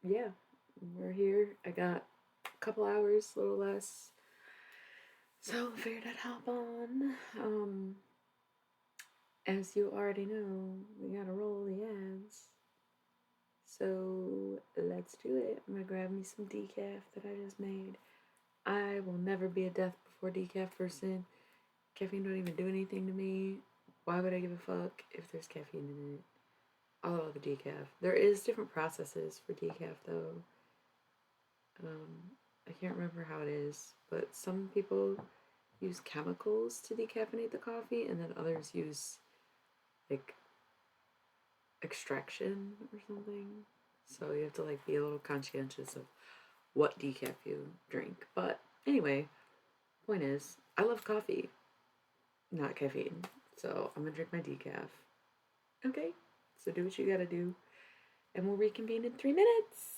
yeah, we're here. I got a couple hours, a little less. So figured I'd hop on. As you already know, we gotta roll the ads. So let's do it. I'm gonna grab me some decaf that I just made. I will never be a death before decaf person. Caffeine don't even do anything to me. Why would I give a fuck if there's caffeine in it? I love the decaf. There is different processes for decaf though. I can't remember how it is, but some people use chemicals to decaffeinate the coffee, and then others use like extraction or something. So you have to like be a little conscientious of what decaf you drink. But anyway, point is, I love coffee, not caffeine. So I'm gonna drink my decaf. Okay, so do what you gotta do, and we'll reconvene in 3 minutes.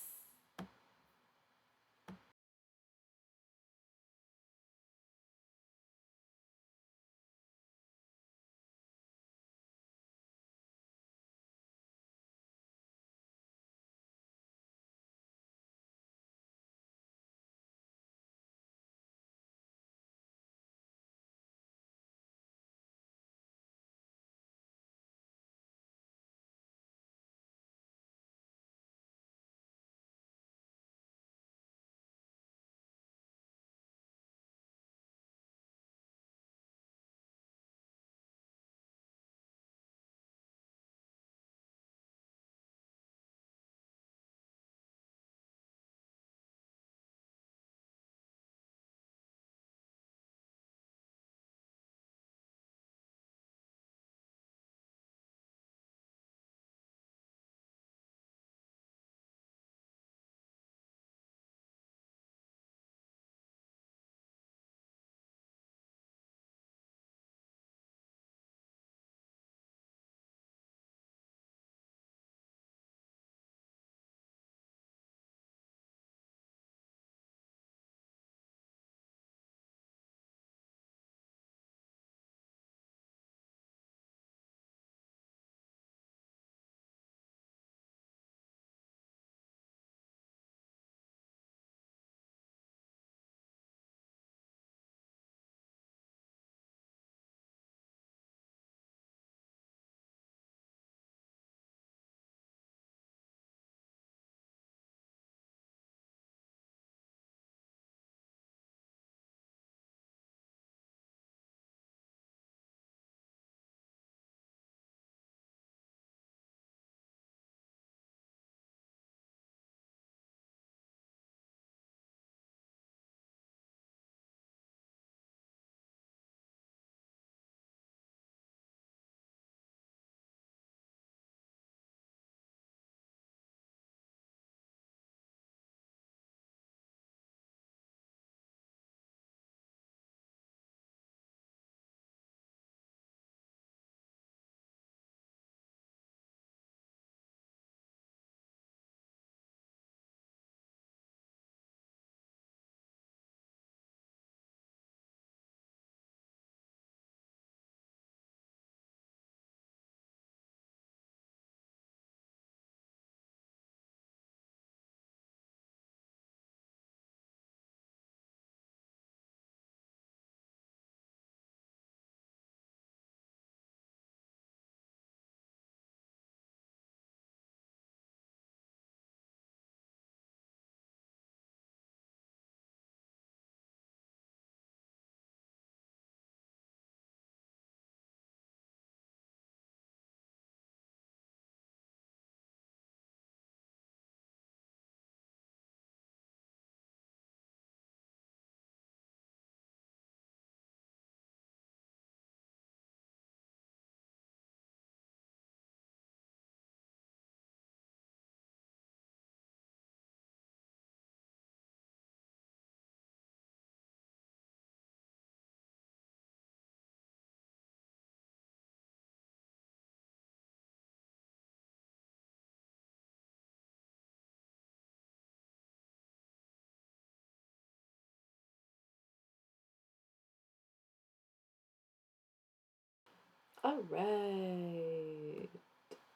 All right,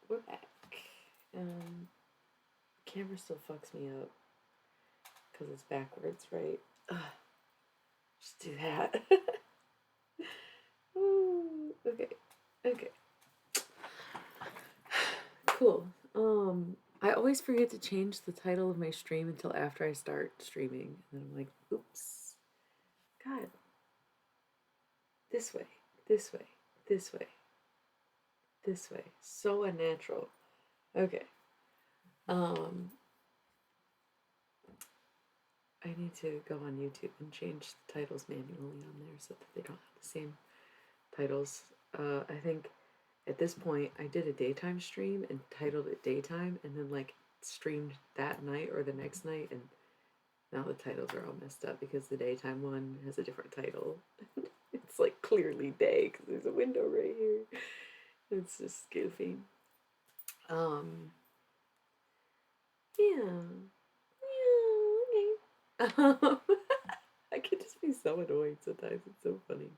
we're back. Um, camera still fucks me up because it's backwards, right? Ugh. Just do that. Ooh, okay. Okay. Cool. I always forget to change the title of my stream until after I start streaming. And then I'm like, oops. God. This way. This way. This way. This way. So unnatural. Okay. I need to go on YouTube and change the titles manually on there so that they don't have the same titles. I think at this point I did a daytime stream and titled it daytime and then like streamed that night or the next night, and now the titles are all messed up because the daytime one has a different title. It's like clearly day because there's a window right here. It's just goofy. Yeah. Yeah, okay. I can just be so annoying sometimes. It's so funny.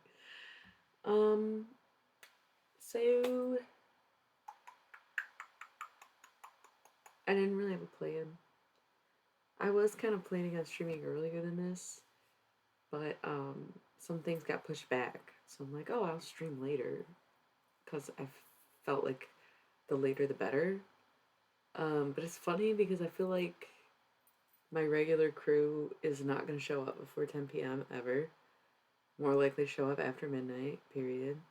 So I didn't really have a plan. I was kind of planning on streaming earlier than this, but some things got pushed back. So I'm like, oh, I'll stream later because I felt like the later the better. But it's funny because I feel like my regular crew is not going to show up before 10 p.m. ever. More likely show up after midnight, period.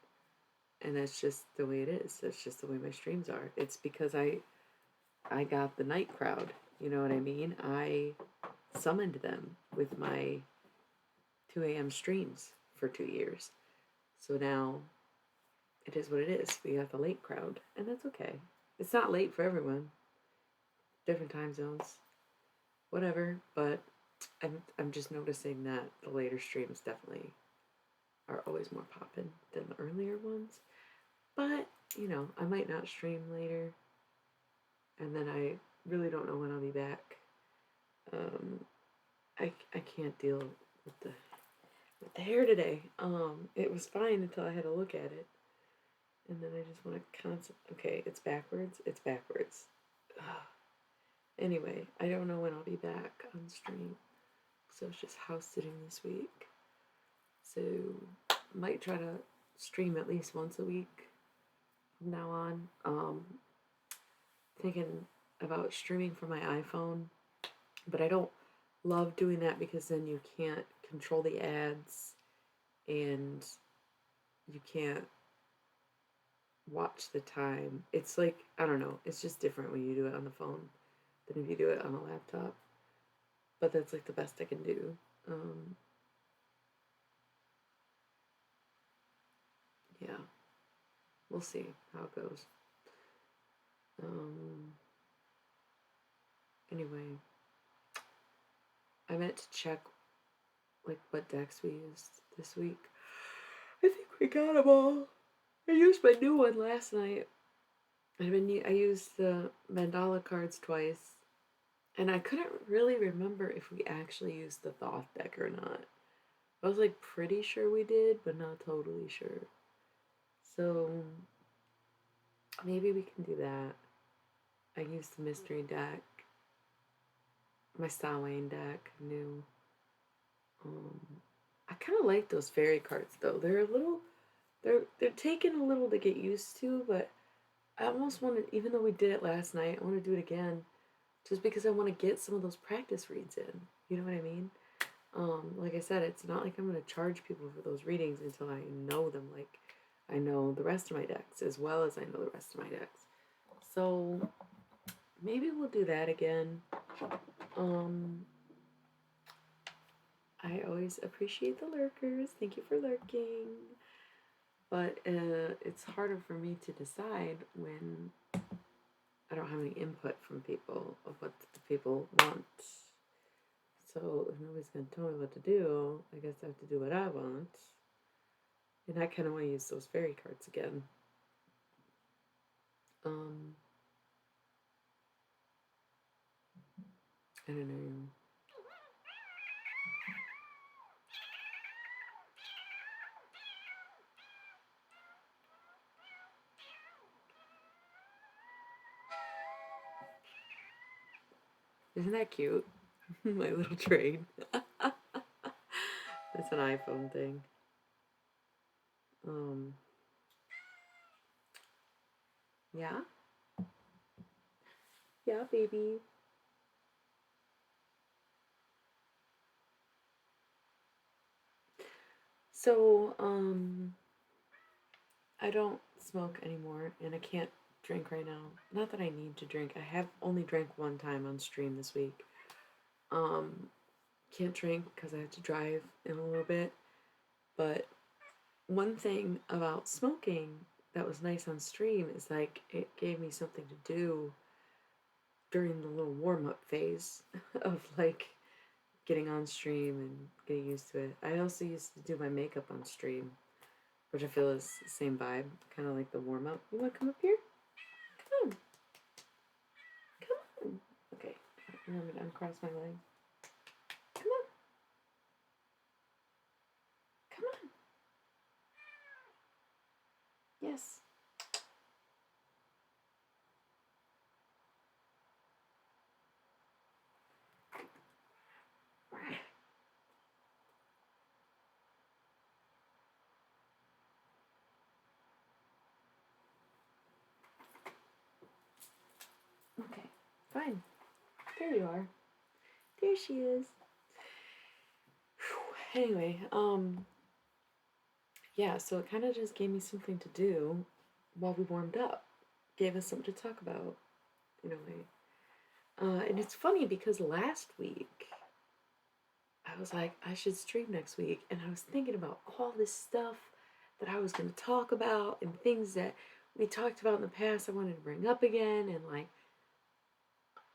And that's just the way it is. That's just the way my streams are. It's because I got the night crowd. You know what I mean? I summoned them with my 2 a.m. streams for 2 years. So now it is what it is. We got the late crowd, and that's okay. It's not late for everyone. Different time zones, whatever. But I'm just noticing that the later streams definitely are always more poppin' than the earlier ones. But you know, I might not stream later, and then I really don't know when I'll be back. I can't deal with the hair today. It was fine until I had to look at it. And then I just want to okay, it's backwards. It's backwards. Ugh. Anyway, I don't know when I'll be back on stream. So it's just house sitting this week. So might try to stream at least once a week from now on. Thinking about streaming from my iPhone, but I don't love doing that because then you can't control the ads and you can't watch the time. It's like, I don't know, it's just different when you do it on the phone than if you do it on a laptop. But that's like the best I can do. Yeah, we'll see how it goes. Anyway, I meant to check like what decks we used this week. I think we got them all. I used my new one last night. I used the Mandala cards twice, and I couldn't really remember if we actually used the Thoth deck or not. I was like pretty sure we did, but not totally sure. So maybe we can do that. I used the mystery deck, my Samhain deck, new. I kind of like those fairy cards though. They're a little, they're taking a little to get used to, but I almost want to, even though we did it last night, I want to do it again, just because I want to get some of those practice reads in. You know what I mean? Like I said, it's not like I'm going to charge people for those readings until I know them. Like I know the rest of my decks as well as I know the rest of my decks. So maybe we'll do that again. I always appreciate the lurkers. Thank you for lurking. But it's harder for me to decide when I don't have any input from people of what the people want. So if nobody's going to tell me what to do, I guess I have to do what I want. And I kind of want to use those fairy cards again. I don't know. Isn't that cute? My little train. That's an iPhone thing. Um, yeah. Yeah, baby. So, I don't smoke anymore and I can't drink right now. Not that I need to drink. I have only drank one time on stream this week. Um, can't drink because I have to drive in a little bit. But one thing about smoking that was nice on stream is like it gave me something to do during the little warm up phase of like getting on stream and getting used to it. I also used to do my makeup on stream, which I feel is the same vibe, kind of like the warm up. You want to come up here? Come on, come on. Okay, remember to uncross my leg. Come on, come on. Yes. Okay, fine. There you are. There she is. Whew. Anyway, yeah, so it kind of just gave me something to do while we warmed up. Gave us something to talk about in a way. And it's funny because last week I was like, I should stream next week. And I was thinking about all this stuff that I was going to talk about and things that we talked about in the past I wanted to bring up again. And like,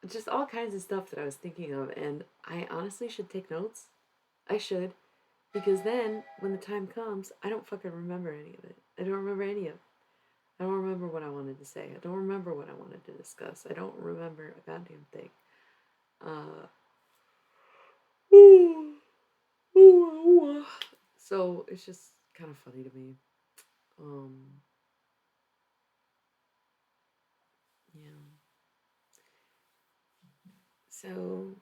just all kinds of stuff that I was thinking of. And I honestly should take notes. I should. Because then, when the time comes, I don't fucking remember any of it. I don't remember any of it. I don't remember what I wanted to say. I don't remember what I wanted to discuss. I don't remember a goddamn thing. Uh, so it's just kind of funny to me. Um, yeah. So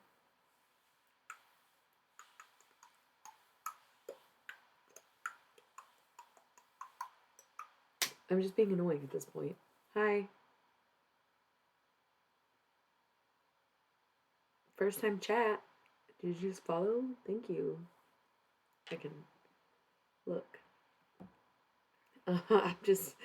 I'm just being annoying at this point. Hi. First time chat. Did you just follow? Thank you. I can look. I'm just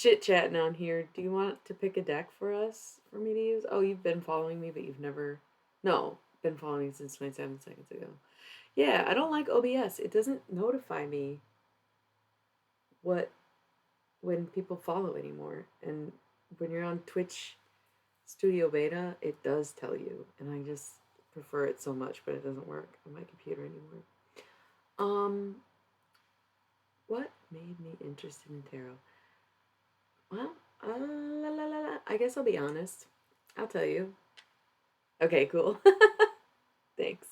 chit chatting on here. Do you want to pick a deck for us for me to use? Oh, you've been following me, but you've never. No, been following me since 27 seconds ago. Yeah, I don't like OBS. It doesn't notify me what when people follow anymore. And when you're on Twitch Studio Beta, it does tell you, and I just prefer it so much, but it doesn't work on my computer anymore. Um, what made me interested in tarot? Well, I guess I'll be honest. I'll tell you. Okay, cool. Thanks.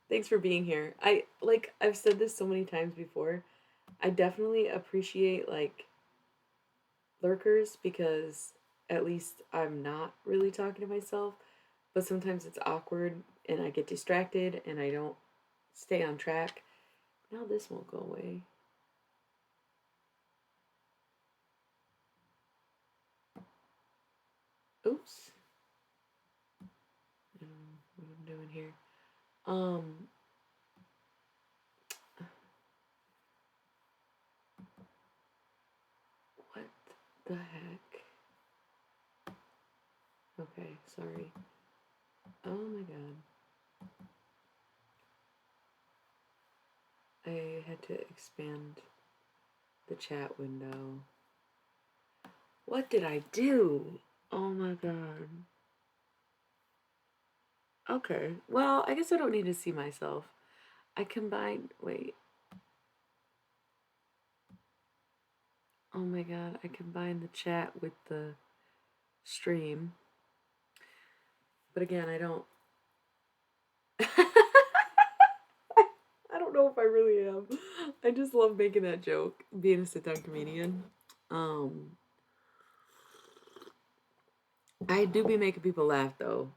Thanks for being here. I've said this so many times before. I definitely appreciate like lurkers because at least I'm not really talking to myself, but sometimes it's awkward and I get distracted and I don't stay on track. Now this won't go away. Oops. I don't know what I'm doing here. Um, what the heck? Okay, sorry. Oh my god. I had to expand the chat window. What did I do? Oh my god. Okay, well, I guess I don't need to see myself. I combined. Wait. Oh my god, I combined the chat with the stream. But again, I don't. I don't know if I really am. I just love making that joke, being a sit down comedian. Um, I do be making people laugh though.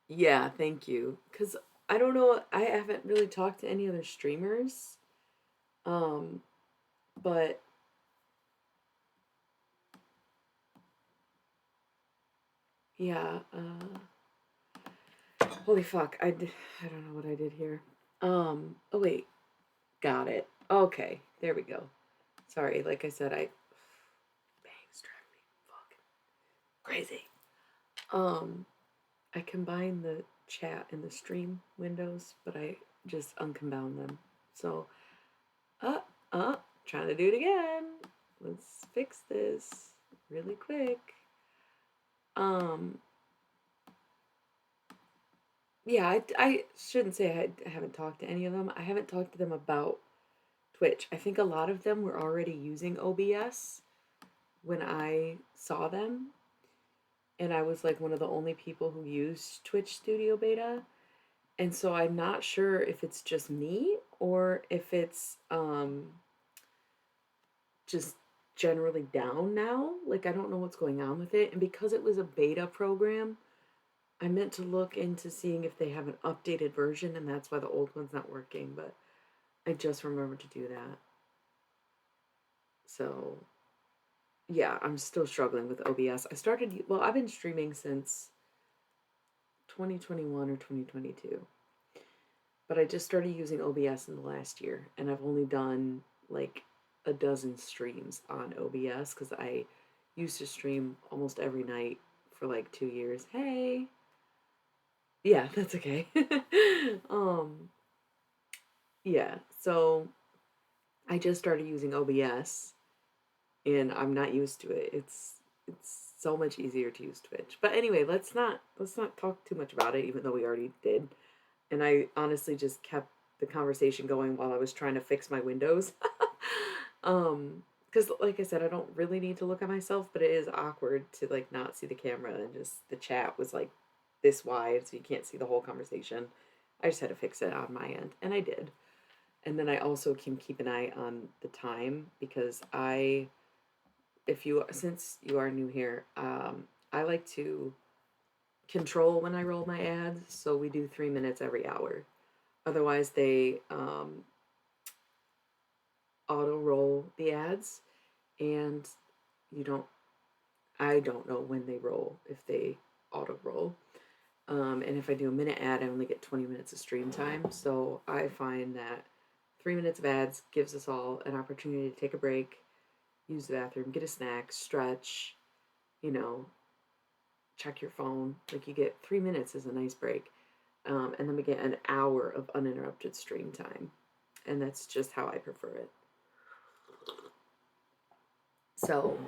Yeah, thank you. Cause I don't know, I haven't really talked to any other streamers. Um, but yeah, holy fuck, I don't know what I did here. Oh wait, got it. Okay, there we go. Sorry, like I said, bangs drive me fucking crazy. Um, I combine the chat and the stream windows, but I just uncombine them. So, uh, uh, trying to do it again. Let's fix this really quick. Um, yeah, I shouldn't say I haven't talked to any of them. I haven't talked to them about Twitch. I think a lot of them were already using OBS when I saw them, and I was like one of the only people who used Twitch Studio Beta. And so I'm not sure if it's just me or if it's just generally down now. Like I don't know what's going on with it. And because it was a beta program, I meant to look into seeing if they have an updated version, and that's why the old one's not working, but I just remembered to do that. So, yeah, I'm still struggling with OBS. Well, I've been streaming since 2021 or 2022, but I just started using OBS in the last year, and I've only done like a dozen streams on OBS because I used to stream almost every night for like 2 years. Hey, yeah, that's okay. um, yeah, so I just started using OBS, and I'm not used to it. It's so much easier to use Twitch. But anyway, let's not talk too much about it, even though we already did. And I honestly just kept the conversation going while I was trying to fix my windows. Because like I said, I don't really need to look at myself, but it is awkward to like not see the camera, and just the chat was like this wide, so you can't see the whole conversation. I just had to fix it on my end, and I did. And then I also can keep an eye on the time because if you since you are new here, I like to control when I roll my ads, so we do 3 minutes every hour. Otherwise, they auto roll the ads, and you don't. I don't know when they roll if they auto roll. And if I do a minute ad, I only get 20 minutes of stream time. So I find that 3 minutes of ads gives us all an opportunity to take a break, use the bathroom, get a snack, stretch, you know, check your phone. Like you get 3 minutes as a nice break. And then we get an hour of uninterrupted stream time. And that's just how I prefer it. So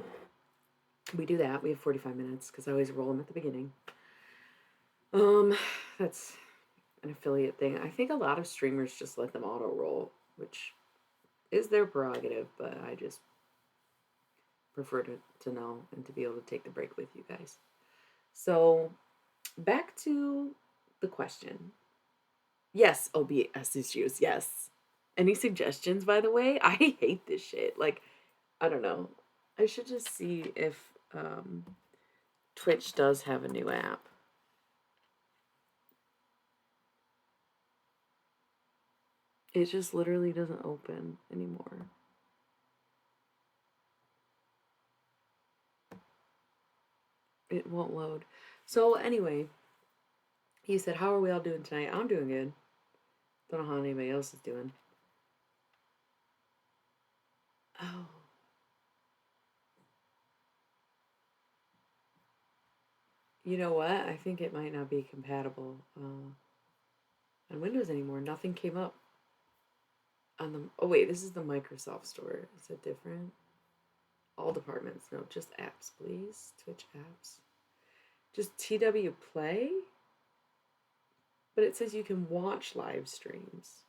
we do that. We have 45 minutes because I always roll them at the beginning. Um, that's an affiliate thing. I think a lot of streamers just let them auto roll, which is their prerogative, but I just prefer to know and to be able to take the break with you guys. So back to the question. Yes, OBS issues. Yes. Any suggestions, by the way? I hate this shit. Like, I don't know. I should just see if Twitch does have a new app. It just literally doesn't open anymore. It won't load. So anyway, he said, "How are we all doing tonight?" I'm doing good. Don't know how anybody else is doing. Oh, you know what? I think it might not be compatible on Windows anymore. Nothing came up on the. Oh wait, this is the Microsoft Store. Is it different? All departments. No, just apps, please. Twitch apps. Just TW Play? But it says you can watch live streams.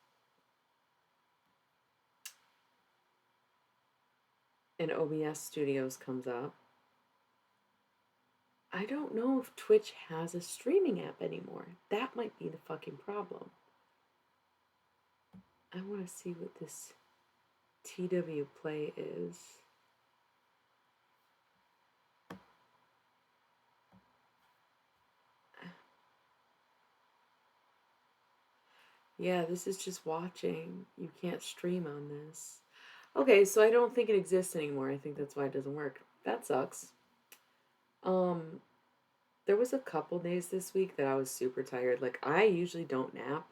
And OBS Studios comes up. I don't know if Twitch has a streaming app anymore. That might be the fucking problem. I want to see what this TW Play is. Yeah, this is just watching. You can't stream on this. Okay, so I don't think it exists anymore. I think that's why it doesn't work. That sucks. Um, there was a couple days this week that I was super tired. Like I usually don't nap,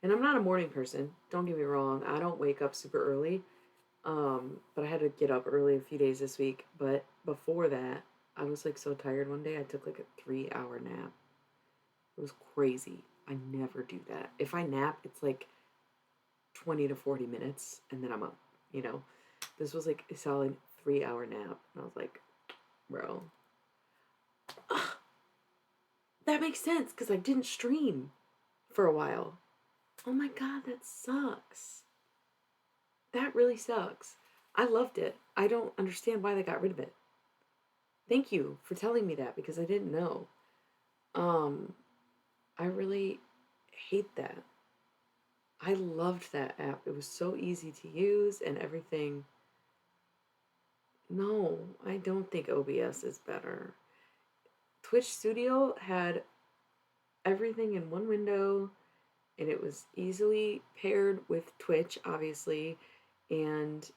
and I'm not a morning person. Don't get me wrong. I don't wake up super early. But I had to get up early a few days this week. But before that, I was like so tired one day. I took like a 3 hour nap. It was crazy. I never do that. If I nap, it's like 20 to 40 minutes and then I'm up, you know? This was like a solid 3 hour nap. And I was like, bro, ugh, that makes sense because I didn't stream for a while. Oh my God, that sucks. That really sucks. I loved it. I don't understand why they got rid of it. Thank you for telling me that because I didn't know. Um, I really hate that. I loved that app. It was so easy to use and everything. No, I don't think OBS is better. Twitch Studio had everything in one window and it was easily paired with Twitch, obviously, and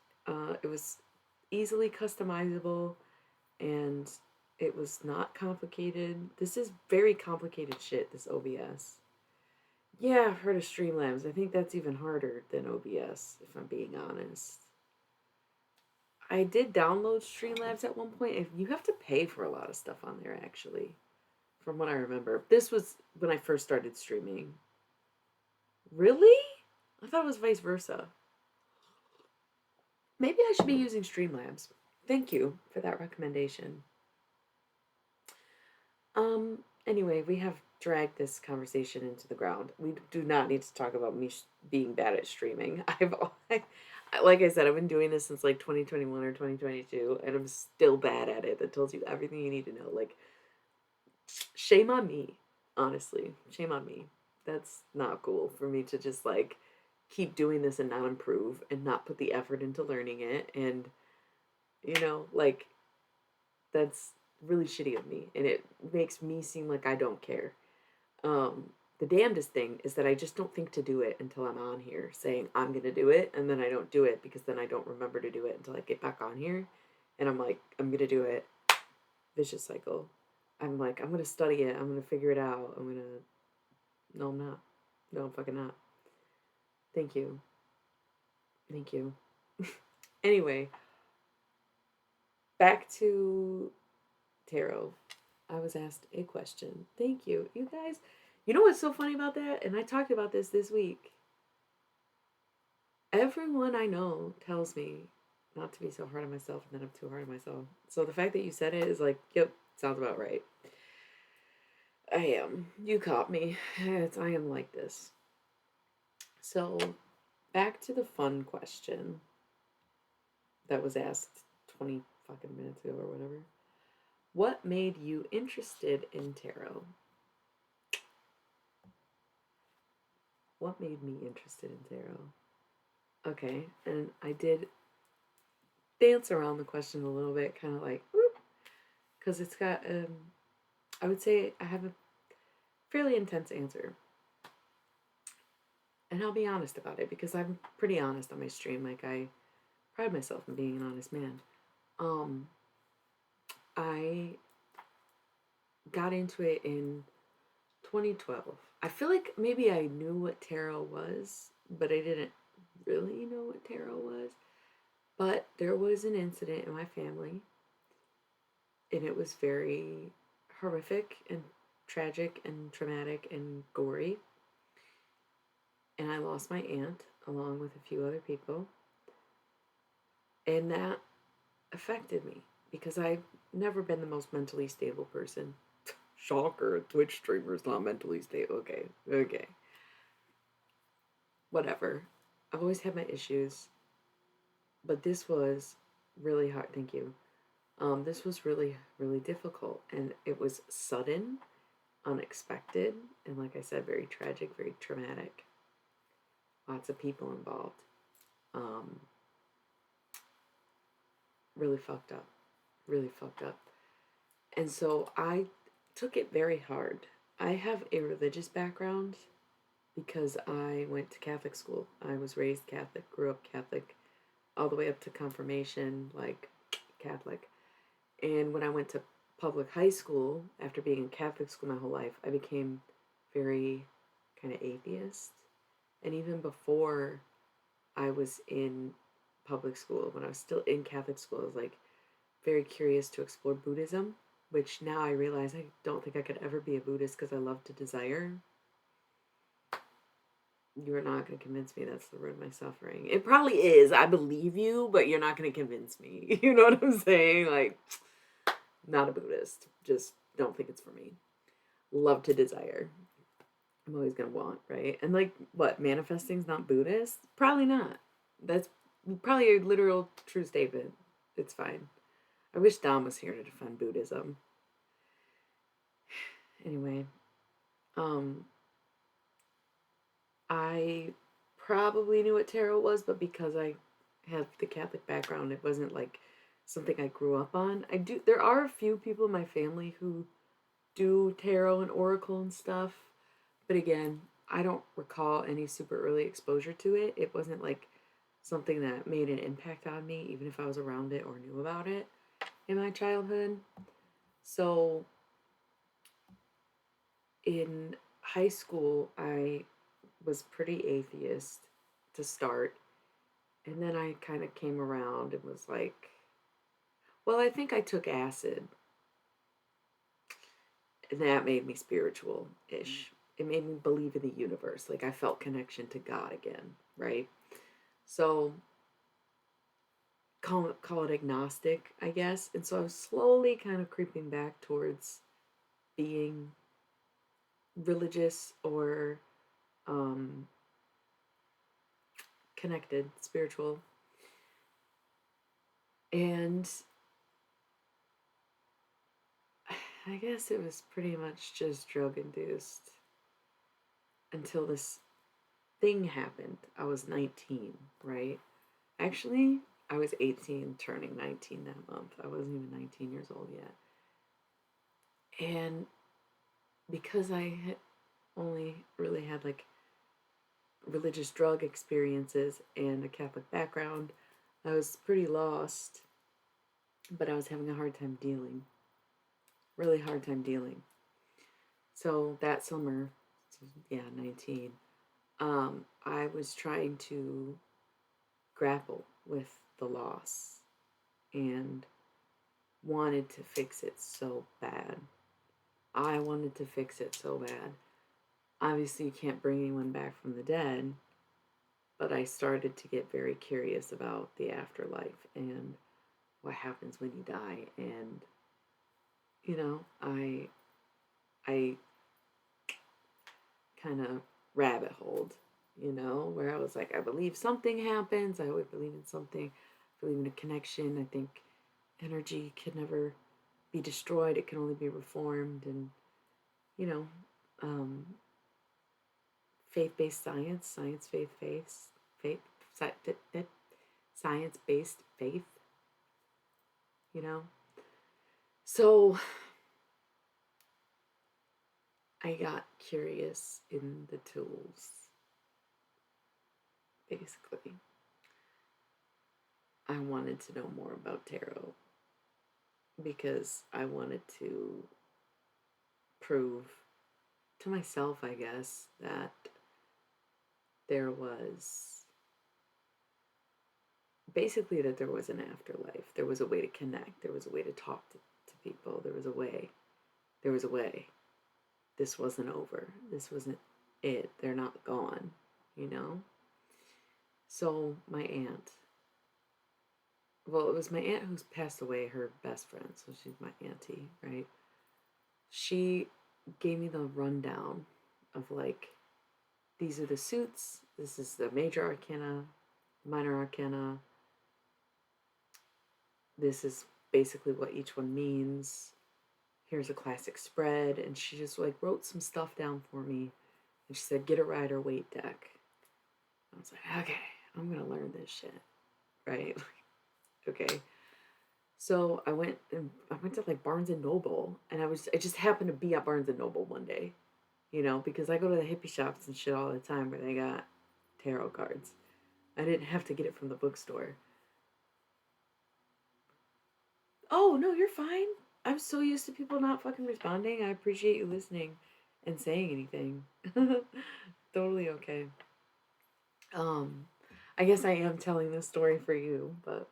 it was easily customizable and it was not complicated. This is very complicated shit, this OBS. Yeah, I've heard of Streamlabs. I think that's even harder than OBS, if I'm being honest. I did download Streamlabs at one point. If you have to pay for a lot of stuff on there, actually, from what I remember. This was when I first started streaming. Really? I thought it was vice versa. Maybe I should be using Streamlabs. Thank you for that recommendation. Anyway, we have dragged this conversation into the ground. We do not need to talk about me being bad at streaming. Like I said, I've been doing this since like 2021 or 2022, and I'm still bad at it. That tells you everything you need to know. Like, shame on me, honestly. Shame on me. That's not cool for me to just like keep doing this and not improve and not put the effort into learning it. And, like, that's really shitty of me. And it makes me seem like I don't care. The damnedest thing is that I just don't think to do it until I'm on here saying I'm going to do it. And then I don't do it because then I don't remember to do it until I get back on here. And I'm like, I'm going to do it. Vicious cycle. I'm like, I'm going to study it. I'm going to figure it out. I'm going to. No, I'm not. No, I'm fucking not. Thank you. Thank you. Anyway, back to tarot. I was asked a question. Thank you. You guys, you know what's so funny about that? And I talked about this week. Everyone I know tells me not to be so hard on myself and then I'm too hard on myself. So the fact that you said it is like, yep, sounds about right. I am. You caught me. I am like this. So back to the fun question that was asked 20 fucking minutes ago or whatever. What made you interested in tarot? What made me interested in tarot? Okay, and I did dance around the question a little bit, kind of like, because it's got, I would say I have a fairly intense answer. And I'll be honest about it because I'm pretty honest on my stream. Like, I pride myself in being an honest man. I got into it in 2012. I feel like maybe I knew what tarot was, but I didn't really know what tarot was. But there was an incident in my family, and it was very horrific and tragic and traumatic and gory. And I lost my aunt along with a few other people. And that affected me because I've never been the most mentally stable person. Shocker, Twitch streamer's not mentally stable. Okay. Whatever. I've always had my issues, but this was really hard. Thank you. This was really, really difficult, and it was sudden, unexpected, and like I said, very tragic, very traumatic. Lots of people involved. Um, really fucked up. Really fucked up. And so I took it very hard. I have a religious background, because I went to Catholic school. I was raised Catholic, grew up Catholic, all the way up to confirmation, like Catholic. And when I went to public high school, after being in Catholic school my whole life, I became very kind of atheist. And even before I was in public school, when I was still in Catholic school, I was like very curious to explore Buddhism, which now I realize I don't think I could ever be a Buddhist because I love to desire. You are not going to convince me that's the root of my suffering. It probably is. I believe you, but you're not going to convince me. You know what I'm saying? Like, not a Buddhist. Just don't think it's for me. Love to desire. I'm always going to want, right? And like, what? Manifesting's not Buddhist? Probably not. That's probably a literal true statement. It's fine. I wish Dom was here to defend Buddhism. Anyway, um, I probably knew what tarot was, but because I have the Catholic background, it wasn't like something I grew up on. I do. There are a few people in my family who do tarot and oracle and stuff, but again, I don't recall any super early exposure to it. It wasn't like something that made an impact on me, even if I was around it or knew about it in my childhood. So in high school, I was pretty atheist to start. And then I kind of came around and was like, well, I think I took acid. And that made me spiritual ish. It made me believe in the universe. Like I felt connection to God again, right? So call it agnostic, I guess. And so I was slowly kind of creeping back towards being religious or um, connected, spiritual. And I guess it was pretty much just drug induced until this thing happened. I was 19, right? Actually, I was 18, turning 19 that month. I wasn't even 19 years old yet. And because I had only really had like religious drug experiences and a Catholic background, I was pretty lost, but I was having a hard time dealing. Really hard time dealing. So that summer, yeah, 19, I was trying to grapple with the loss and wanted to fix it so bad. I wanted to fix it so bad. Obviously, you can't bring anyone back from the dead, but I started to get very curious about the afterlife and what happens when you die. And you know, I kind of rabbit holed, where I was like, I believe something happens. I would believe in something. I believe in a connection. I think energy can never be destroyed. It can only be reformed. And you know, um, faith-based science, faith, science-based faith. You know, so I got curious in the tools. Basically, I wanted to know more about tarot because I wanted to prove to myself, I guess, that there was basically that there was an afterlife. There was a way to connect. There was a way to talk to people. There was a way. There was a way. This wasn't over. This wasn't it. They're not gone, you know? So my aunt, well, it was my aunt who's passed away, her best friend. So she's my auntie, right? She gave me the rundown of like, these are the suits. This is the major arcana, minor arcana. This is basically what each one means. Here's a classic spread. And she just like wrote some stuff down for me. And she said, get a Rider Waite deck. I was like, okay, I'm going to learn this shit. Right? Okay. So I went to like Barnes and Noble, and I just happened to be at Barnes and Noble one day. you know, because I go to the hippie shops and shit all the time where they got tarot cards. I didn't have to get it from the bookstore. Oh, no, you're fine. I'm so used to people not fucking responding. I appreciate you listening and saying anything. Totally okay. Um, I guess I am telling this story for you, but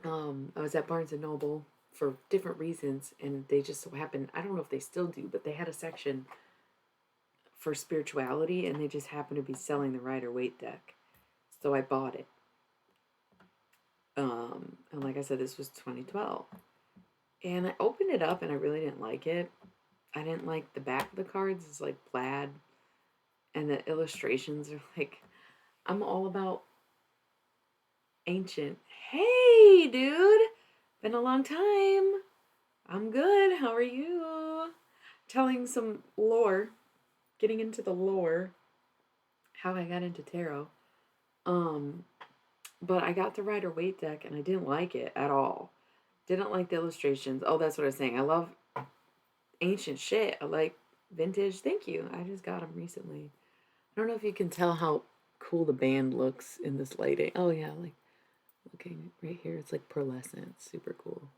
I was at Barnes and Noble for different reasons, and they just so happened, I don't know if they still do, but they had a section for spirituality, and they just happened to be selling the Rider Waite deck. So I bought it. And like I said, this was 2012. And I opened it up and I really didn't like it. I didn't like the back of the cards. It's like plaid. And the illustrations are like, I'm all about ancient. Hey, dude. Been a long time. I'm good. How are you? Telling some lore. Getting into the lore. How I got into tarot. Um, but I got the Rider Waite deck and I didn't like it at all. Didn't like the illustrations. Oh, that's what I was saying. I love ancient shit. I like vintage. Thank you. I just got them recently. I don't know if you can tell how cool the band looks in this lighting. Oh yeah, like looking right here. It's like pearlescent. Super cool.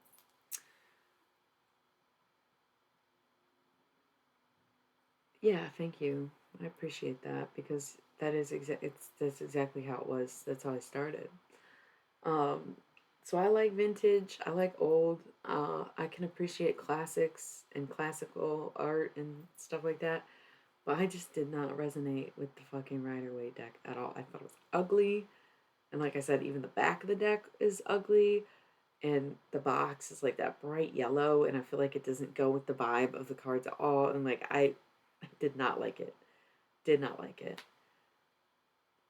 Yeah, thank you. I appreciate that because that is that's exactly how it was. That's how I started. Um, so I like vintage. I like old. I can appreciate classics and classical art and stuff like that. But I just did not resonate with the fucking Rider Waite deck at all. I thought it was ugly. And like I said, even the back of the deck is ugly. And the box is like that bright yellow. And I feel like it doesn't go with the vibe of the cards at all. And like, I did not like it. Did not like it.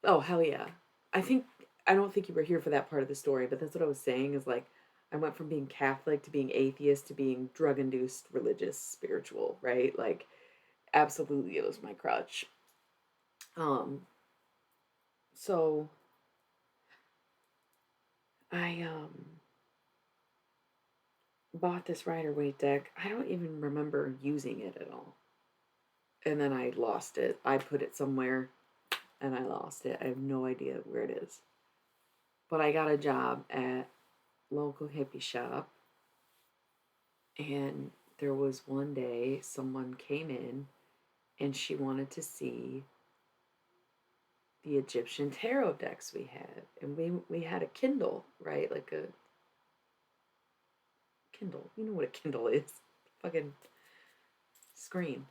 Oh, hell yeah. I think, I don't think you were here for that part of the story, but that's what I was saying is like, I went from being Catholic to being atheist to being drug induced religious spiritual, right? Like, absolutely, it was my crutch. Um, so I bought this Rider Waite deck. I don't even remember using it at all. And then I lost it. I put it somewhere and I lost it. I have no idea where it is. But I got a job at local hippie shop and there was one day someone came in and she wanted to see the Egyptian tarot decks we had. And we had a Kindle, right? Like a Kindle. You know what a Kindle is. Fucking screen.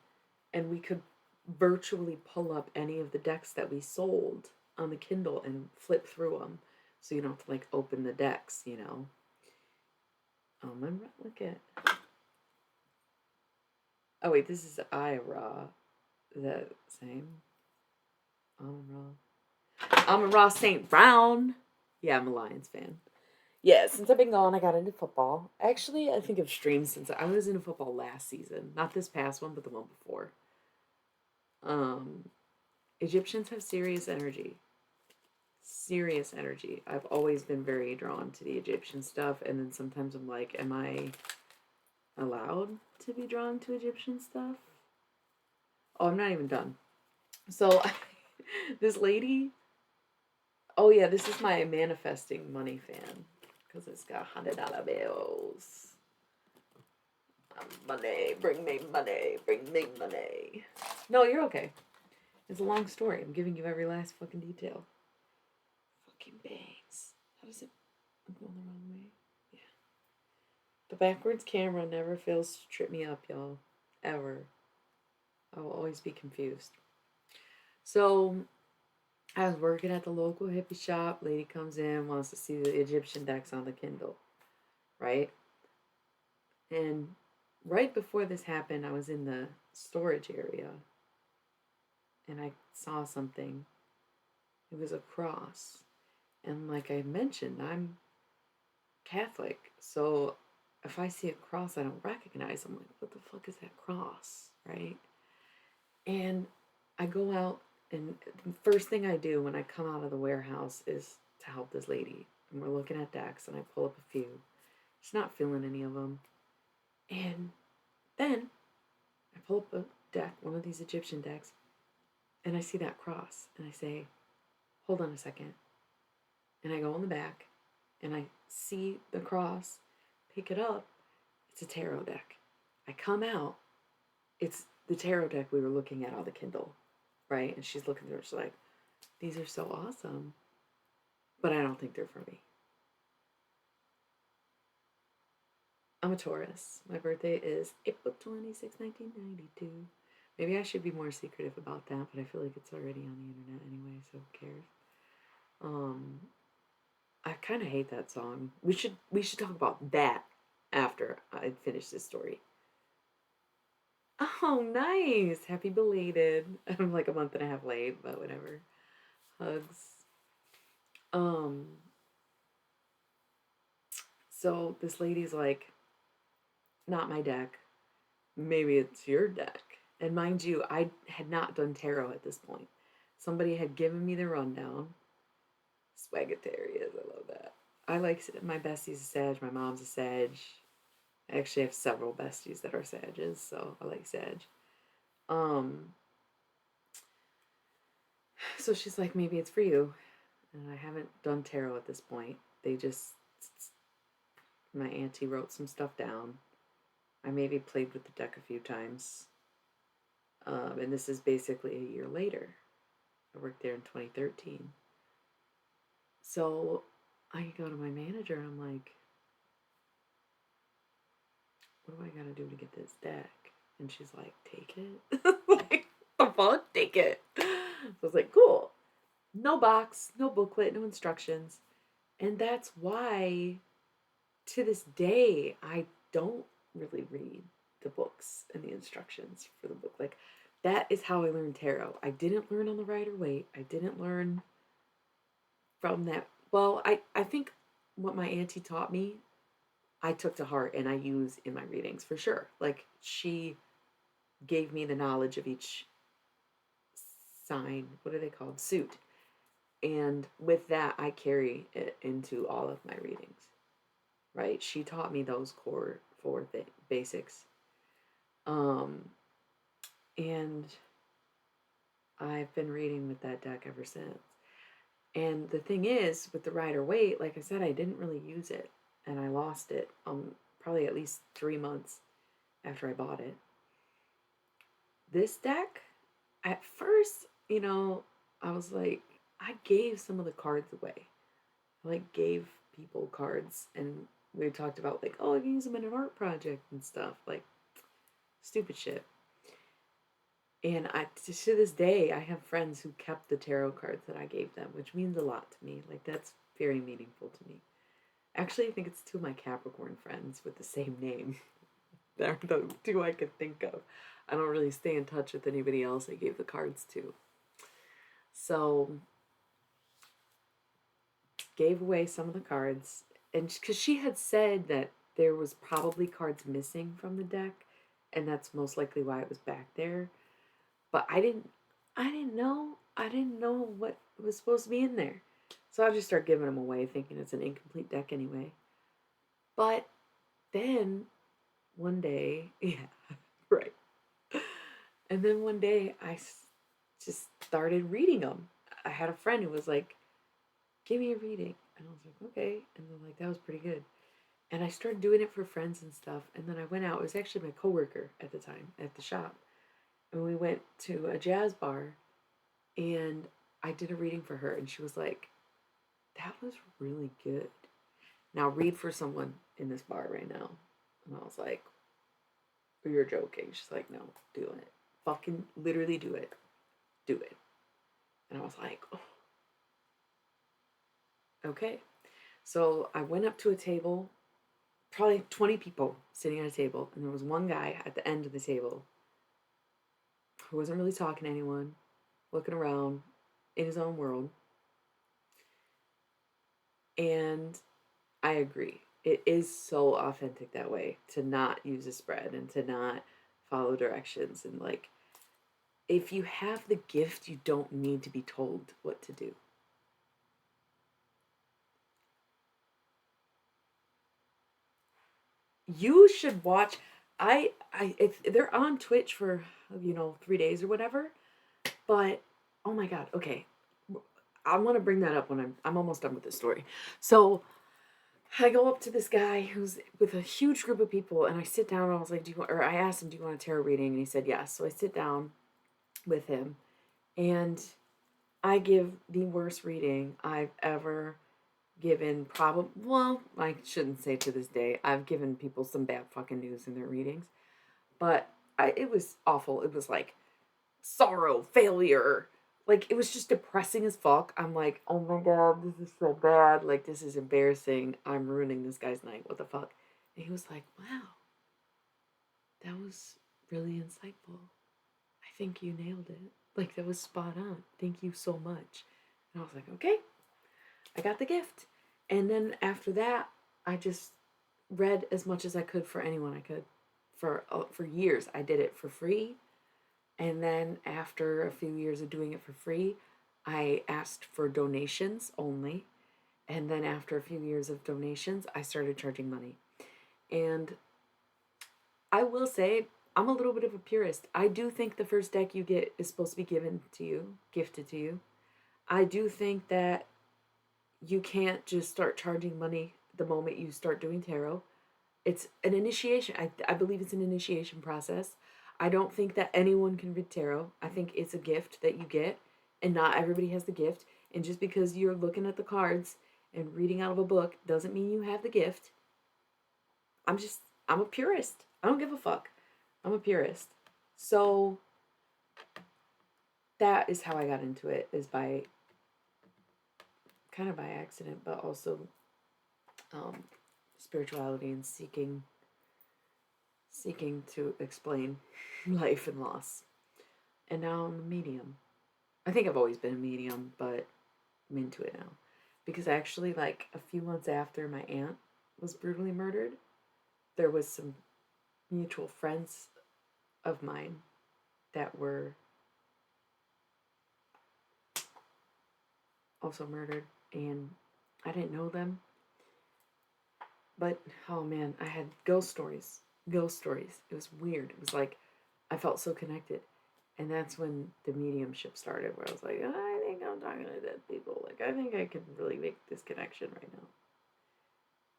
And we could virtually pull up any of the decks that we sold on the Kindle and flip through them. So you don't have to like open the decks, you know. And look at. Oh wait, this is Ira. Is that same? Amon Ra St. Brown. Yeah, I'm a Lions fan. Yeah, since I've been gone, I got into football. Actually, I think I've streamed since I was into football last season. Not this past one, but the one before. Um, Egyptians have serious energy. Serious energy. I've always been very drawn to the Egyptian stuff, and then sometimes I'm like, am I allowed to be drawn to Egyptian stuff? Oh, I'm not even done. So, this lady, oh yeah, this is my manifesting money fan because it's got $100 bills. Money, bring me money, bring me money. No, you're okay. It's a long story. I'm giving you every last fucking detail. Fucking bangs. How does it? I'm going the wrong way. Yeah. The backwards camera never fails to trip me up, y'all. Ever. I will always be confused. So, I was working at the local hippie shop. Lady comes in, wants to see the Egyptian decks on the Kindle. Right? And right before this happened, I was in the storage area. And I saw something. It was a cross. And like I mentioned, I'm Catholic. So if I see a cross I don't recognize, I'm like, what the fuck is that cross? Right? And I go out, and the first thing I do when I come out of the warehouse is to help this lady. And we're looking at decks, and I pull up a few. She's not feeling any of them. And then pull up a deck, one of these Egyptian decks, and I see that cross, and I say, hold on a second. And I go in the back, and I see the cross, pick it up, it's a tarot deck. I come out, it's the tarot deck we were looking at on the Kindle, right? And she's looking through it, she's like, these are so awesome, but I don't think they're for me. I'm a Taurus. My birthday is April 26, 1992. Maybe I should be more secretive about that, but I feel like it's already on the internet anyway, so who cares? I kind of hate that song. We should talk about that after I finish this story. Oh, nice! Happy belated. I'm like a month and a half late, but whatever. Hugs. Um. So this lady's like, not my deck. Maybe it's your deck. And mind you, I had not done tarot at this point. Somebody had given me the rundown. Swagatarius, I love that. I like my bestie's a Sag, my mom's a Sag. I actually have several besties that are Sages, so I like Sag. So she's like, maybe it's for you. And I haven't done tarot at this point. My auntie wrote some stuff down. I maybe played with the deck a few times. And this is basically a year later. I worked there in 2013. So I go to my manager and I'm like, what do I gotta do to get this deck? And she's like, take it. Like, the fuck? Take it. So I was like, cool. No box, no booklet, no instructions. And that's why, to this day, I don't really read the books and the instructions for the book. Like, that is how I learned tarot. I didn't learn on the Rider-Waite. I didn't learn from that. Well, I think what my auntie taught me, I took to heart and I use in my readings for sure. Like, she gave me the knowledge of each sign. What are they called? Suit. And with that, I carry it into all of my readings. Right? She taught me those core four basics. And I've been reading with that deck ever since. And the thing is, with the Rider-Waite, like I said, I didn't really use it. And I lost it probably at least 3 months after I bought it. This deck, at first, I was like, I gave some of the cards away. I like gave people cards, and we talked about like, oh, I can use them in an art project and stuff, like stupid shit. And to this day, I have friends who kept the tarot cards that I gave them, which means a lot to me. Like, that's very meaningful to me. Actually, I think it's two of my Capricorn friends with the same name. They're the two I could think of. I don't really stay in touch with anybody else I gave the cards to. So, gave away some of the cards. And because she had said that there was probably cards missing from the deck, and that's most likely why it was back there. But I didn't know. I didn't know what was supposed to be in there. So I just started giving them away, thinking it's an incomplete deck anyway. But then one day, yeah, right. And then one day I just started reading them. I had a friend who was like, give me a reading. And I was like, okay. And they're like, that was pretty good. And I started doing it for friends and stuff. And then I went out. It was actually my coworker at the time at the shop. And we went to a jazz bar. And I did a reading for her. And she was like, that was really good. Now read for someone in this bar right now. And I was like, you're joking. She's like, no, do it. Fucking literally do it. Do it. And I was like, oh. Okay. So I went up to a table, probably 20 people sitting at a table, and there was one guy at the end of the table who wasn't really talking to anyone, looking around in his own world. And I agree. It is so authentic that way, to not use a spread and to not follow directions. And like, if you have the gift, you don't need to be told what to do. You should watch. I they're on Twitch for 3 days or whatever. But oh my god, okay, I want to bring that up when I'm almost done with this story. So I go up to this guy who's with a huge group of people, and I sit down and I was like, or I asked him, do you want a tarot reading? And he said yes. So I sit down with him, and I give the worst reading I've ever given. Probably, well, I shouldn't say to this day. I've given people some bad fucking news in their readings, but it was awful. It was like sorrow, failure. Like, it was just depressing as fuck. I'm like, oh my god, this is so bad. Like, this is embarrassing. I'm ruining this guy's night. What the fuck? And he was like, wow, that was really insightful. I think you nailed it. Like, that was spot on. Thank you so much. And I was like, okay, I got the gift. And then after that, I just read as much as I could for anyone I could. For years, I did it for free. And then after a few years of doing it for free, I asked for donations only. And then after a few years of donations, I started charging money. And I will say, I'm a little bit of a purist. I do think the first deck you get is supposed to be given to you, gifted to you. I do think that you can't just start charging money the moment you start doing tarot. It's an initiation. I believe it's an initiation process. I don't think that anyone can read tarot. I think it's a gift that you get, and not everybody has the gift. And just because you're looking at the cards and reading out of a book doesn't mean you have the gift. I'm a purist. I don't give a fuck. I'm a purist. So that is how I got into it, is by kind of by accident, but also spirituality and seeking to explain life and loss. And now I'm a medium. I think I've always been a medium, but I'm into it now. Because actually, like, a few months after my aunt was brutally murdered, there was some mutual friends of mine that were also murdered, and I didn't know them. But oh man, I had ghost stories. Ghost stories. It was weird. It was like I felt so connected. And that's when the mediumship started, where I was like, I think I'm talking to dead people. Like, I think I can really make this connection right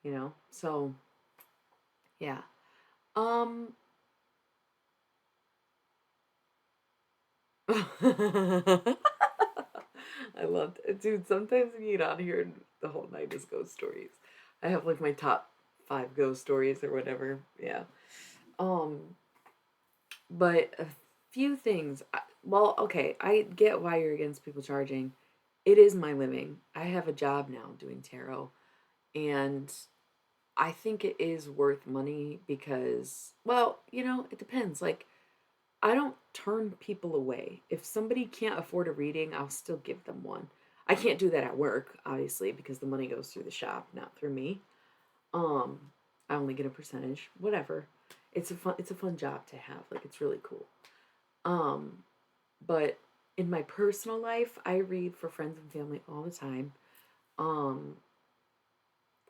now. So yeah. Um I loved it. Dude, sometimes we get on here and the whole night is ghost stories. I have like my top 5 ghost stories or whatever. Yeah. Um but a few things. Well, okay, I get why you're against people charging. It is my living. I have a job now doing tarot, and I think it is worth money because, well, it depends. Like, I don't turn people away. If somebody can't afford a reading, I'll still give them one. I can't do that at work, obviously, because the money goes through the shop, not through me. Um, I only get a percentage. Whatever. It's a fun job to have. Like, it's really cool. Um, but in my personal life, I read for friends and family all the time. Um,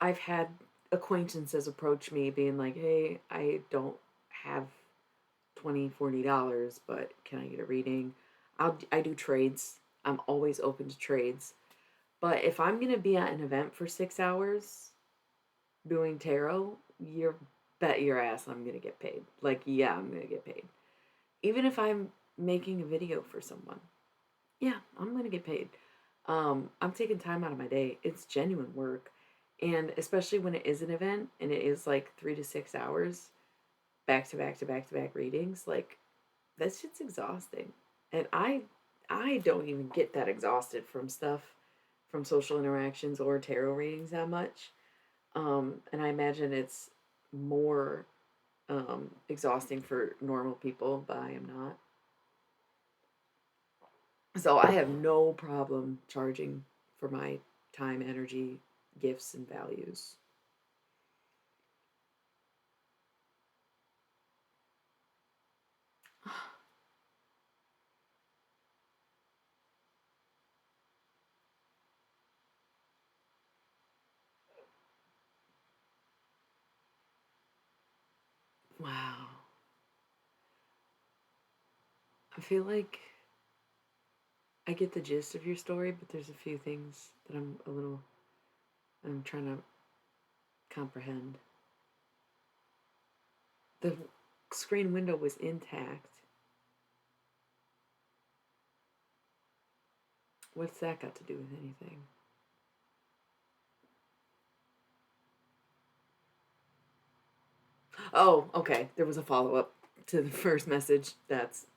I've had acquaintances approach me being like, hey, I don't have $20, $40, but can I get a reading? I do trades. I'm always open to trades. But if I'm going to be at an event for 6 hours doing tarot, you bet your ass I'm going to get paid. Like, yeah, I'm going to get paid. Even if I'm making a video for someone, yeah, I'm going to get paid. I'm taking time out of my day. It's genuine work. And especially when it is an event and it is like 3 to 6 hours back to back to back to back readings, like, that shit's exhausting. And I don't even get that exhausted from stuff, from social interactions or tarot readings that much. And I imagine it's more exhausting for normal people, but I am not. So I have no problem charging for my time, energy, gifts, and values. Wow. I feel like I get the gist of your story, but there's a few things that I'm trying to comprehend. The screen window was intact. What's that got to do with anything? Oh, okay. There was a follow up to the first message. That's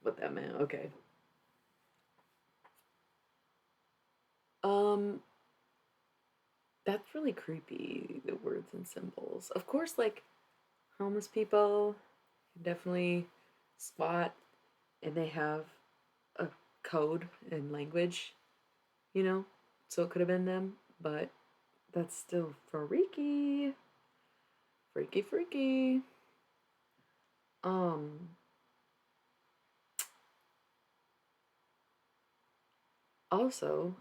what that meant. Okay. Um, that's really creepy. The words and symbols. Of course, like homeless people, definitely spot, and they have a code and language. You know, so it could have been them, but that's still freaky. Freaky, freaky. Um, also,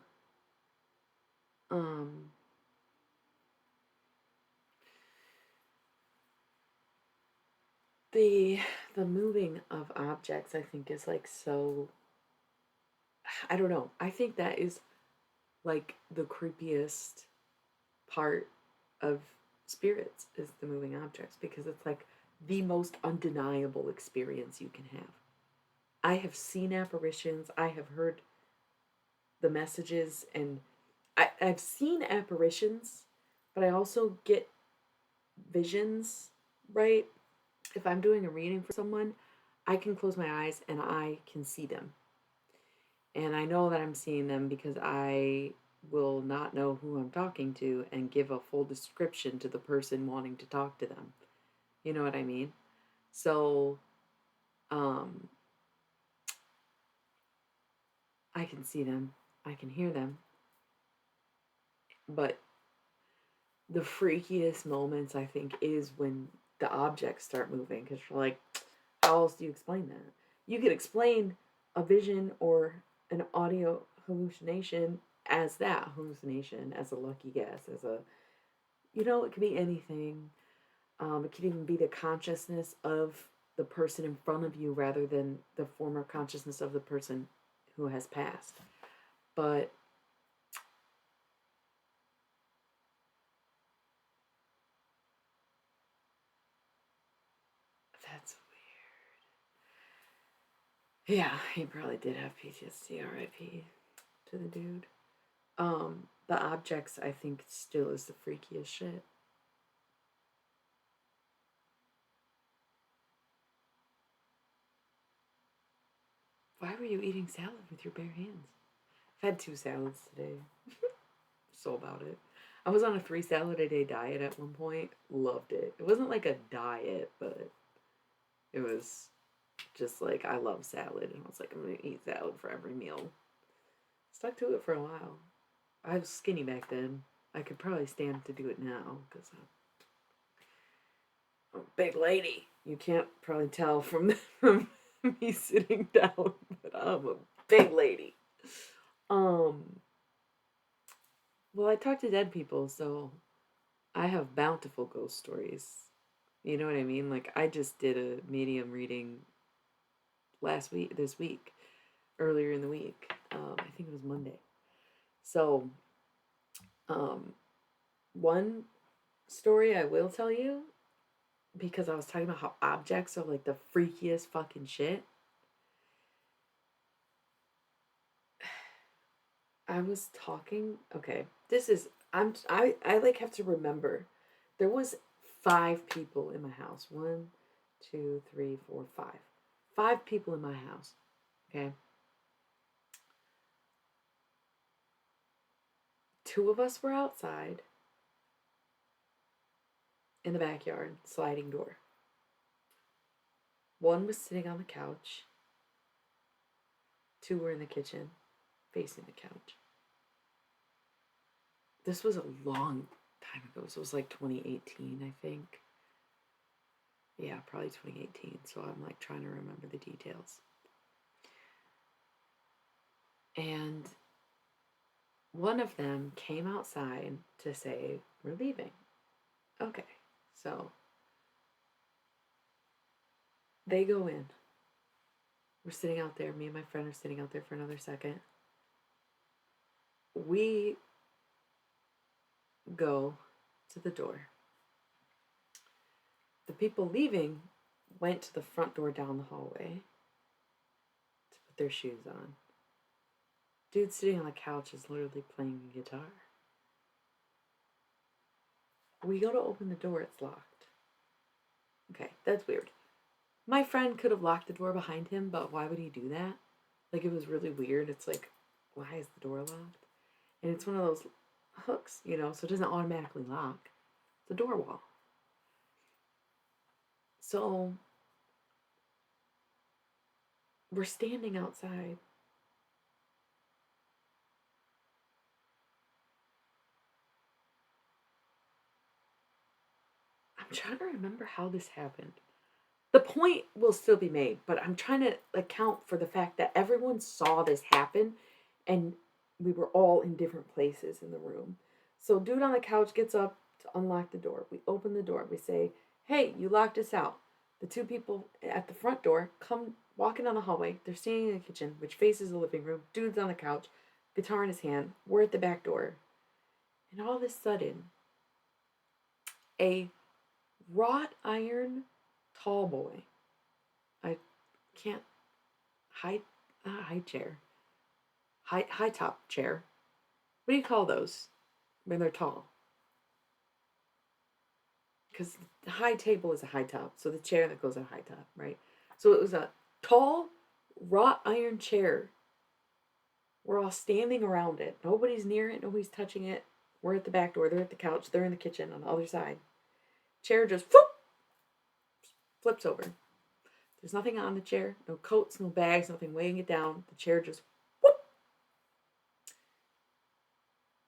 um, the the moving of objects I think is like so I don't know. I think that is like the creepiest part of spirits is the moving objects because it's like the most undeniable experience you can have. I have seen apparitions, I have heard the messages, and I've seen apparitions, but I also get visions, right? If I'm doing a reading for someone, I can close my eyes and I can see them. And I know that I'm seeing them because I will not know who I'm talking to and give a full description to the person wanting to talk to them. You know what I mean? So, um, I can see them, I can hear them, but the freakiest moments I think is when the objects start moving because you're like, how else do you explain that? You could explain a vision or an audio hallucination as that hallucination, as a lucky guess, as a, you know, it could be anything. It could even be the consciousness of the person in front of you rather than the former consciousness of the person who has passed. But that's weird. Yeah, he probably did have PTSD. R.I.P. to the dude. The objects I think still is the freakiest shit. Why were you eating salad with your bare hands? I've had 2 salads today. So about it. I was on a 3 salad a day diet at one point. Loved it. It wasn't like a diet, but it was just like I love salad, and I was like, I'm gonna eat salad for every meal. Stuck to it for a while. I was skinny back then. I could probably stand to do it now because I'm a big lady. You can't probably tell from from me sitting down, but I'm a big lady. Um, well, I talk to dead people, so I have bountiful ghost stories. You know what I mean? Like I just did a medium reading this week, earlier in the week. I think it was Monday. So, um, one story I will tell you because I was talking about how objects are like the freakiest fucking shit. I was talking. Okay, this is I like have to remember. There was 5 people in my house. One, two, three, four, five. 5 people in my house. Okay. 2 of us were outside in the backyard, sliding door. One was sitting on the couch. 2 were in the kitchen, facing the couch. This was a long time ago. So it was like 2018, I think. Yeah, probably 2018. So I'm like trying to remember the details. And one of them came outside to say, we're leaving. Okay, so they go in. We're sitting out there. Me and my friend are sitting out there for another second. We go to the door. The people leaving went to the front door down the hallway to put their shoes on. Dude sitting on the couch is literally playing a guitar. We go to open the door, it's locked. Okay, that's weird. My friend could have locked the door behind him, but why would he do that? Like, it was really weird. It's like, why is the door locked? And it's one of those hooks, you know, so it doesn't automatically lock. It's a door wall. So we're standing outside. I'm trying to remember how this happened. The point will still be made, but I'm trying to account for the fact that everyone saw this happen and we were all in different places in the room. So, dude on the couch gets up to unlock the door. We open the door. We say, "Hey, you locked us out." The two people at the front door come walking down the hallway. They're standing in the kitchen, which faces the living room. Dude's on the couch, guitar in his hand. We're at the back door. And all of a sudden, a wrought iron tall boy. I can't high chair. High top chair. What do you call those when they're tall? Because the high table is a high top, so the chair that goes on high top, right? So it was a tall wrought iron chair. We're all standing around it. Nobody's near it. Nobody's touching it. We're at the back door. They're at the couch. They're in the kitchen on the other side. Chair just flips over. There's nothing on the chair. No coats, no bags, nothing weighing it down. The chair just whoop.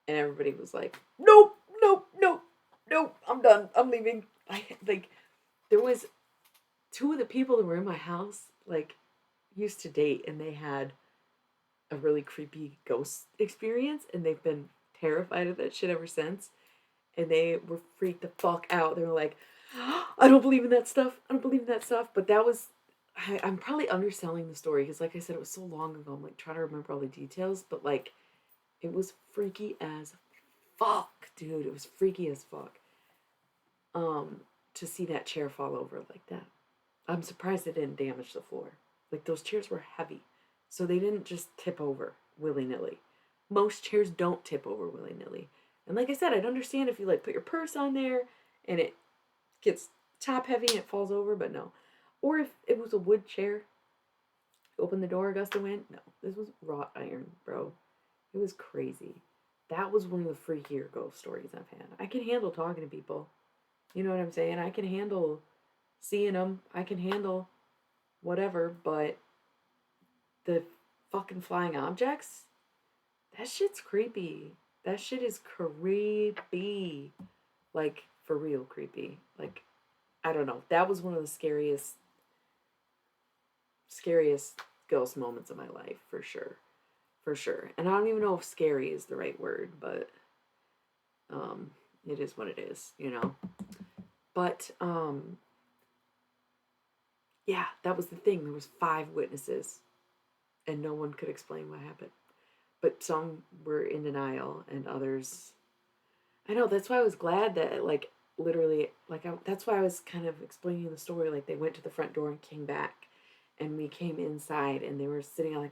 And everybody was like, "Nope, nope, nope, nope. I'm done. I'm leaving." There was two of the people that were in my house used to date, and they had a really creepy ghost experience, and they've been terrified of that shit ever since. And they were freaked the fuck out. They were like, "I don't believe in that stuff. I don't believe in that stuff." But that was, I'm probably underselling the story because, like I said, it was so long ago. I'm like trying to remember all the details, but like, it was freaky as fuck, dude. It was freaky as fuck. To see that chair fall over like that. I'm surprised it didn't damage the floor. Like, those chairs were heavy, so they didn't just tip over willy nilly. Most chairs don't tip over willy nilly. And like I said, I'd understand if you like put your purse on there and it gets top heavy and it falls over, but no. Or if it was a wood chair, open the door, a gust of wind. No, this was wrought iron, bro. It was crazy. That was one of the freakier ghost stories I've had. I can handle talking to people. You know what I'm saying? I can handle seeing them. I can handle whatever, but the fucking flying objects, that shit's creepy. That shit is creepy. Like, for real creepy. Like, I don't know. That was one of the scariest ghost moments of my life, for sure. For sure. And I don't even know if scary is the right word, but it is what it is, you know. But yeah, that was the thing. There was 5 witnesses and no one could explain what happened. But some were in denial and others, I know, that's why I was glad that literally that's why I was kind of explaining the story, like they went to the front door and came back and we came inside and they were sitting on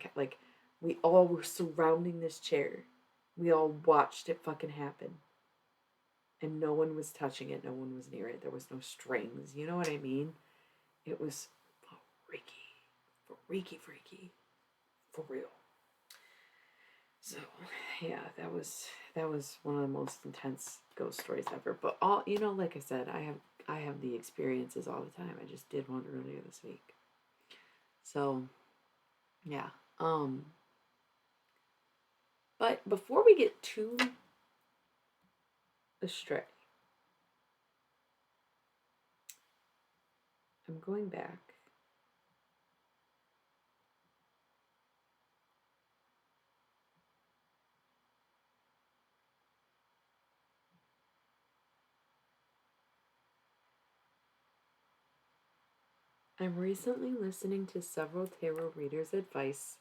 we all were surrounding this chair. We all watched it fucking happen. And no one was touching it, no one was near it. There was no strings. You know what I mean? It was freaky. Freaky. For real. So, yeah, that was one of the most intense ghost stories ever. But all, you know, like I said, I have the experiences all the time. I just did one earlier this week. So, yeah. But before we get too astray, I'm going back. I'm recently listening to several tarot readers' advice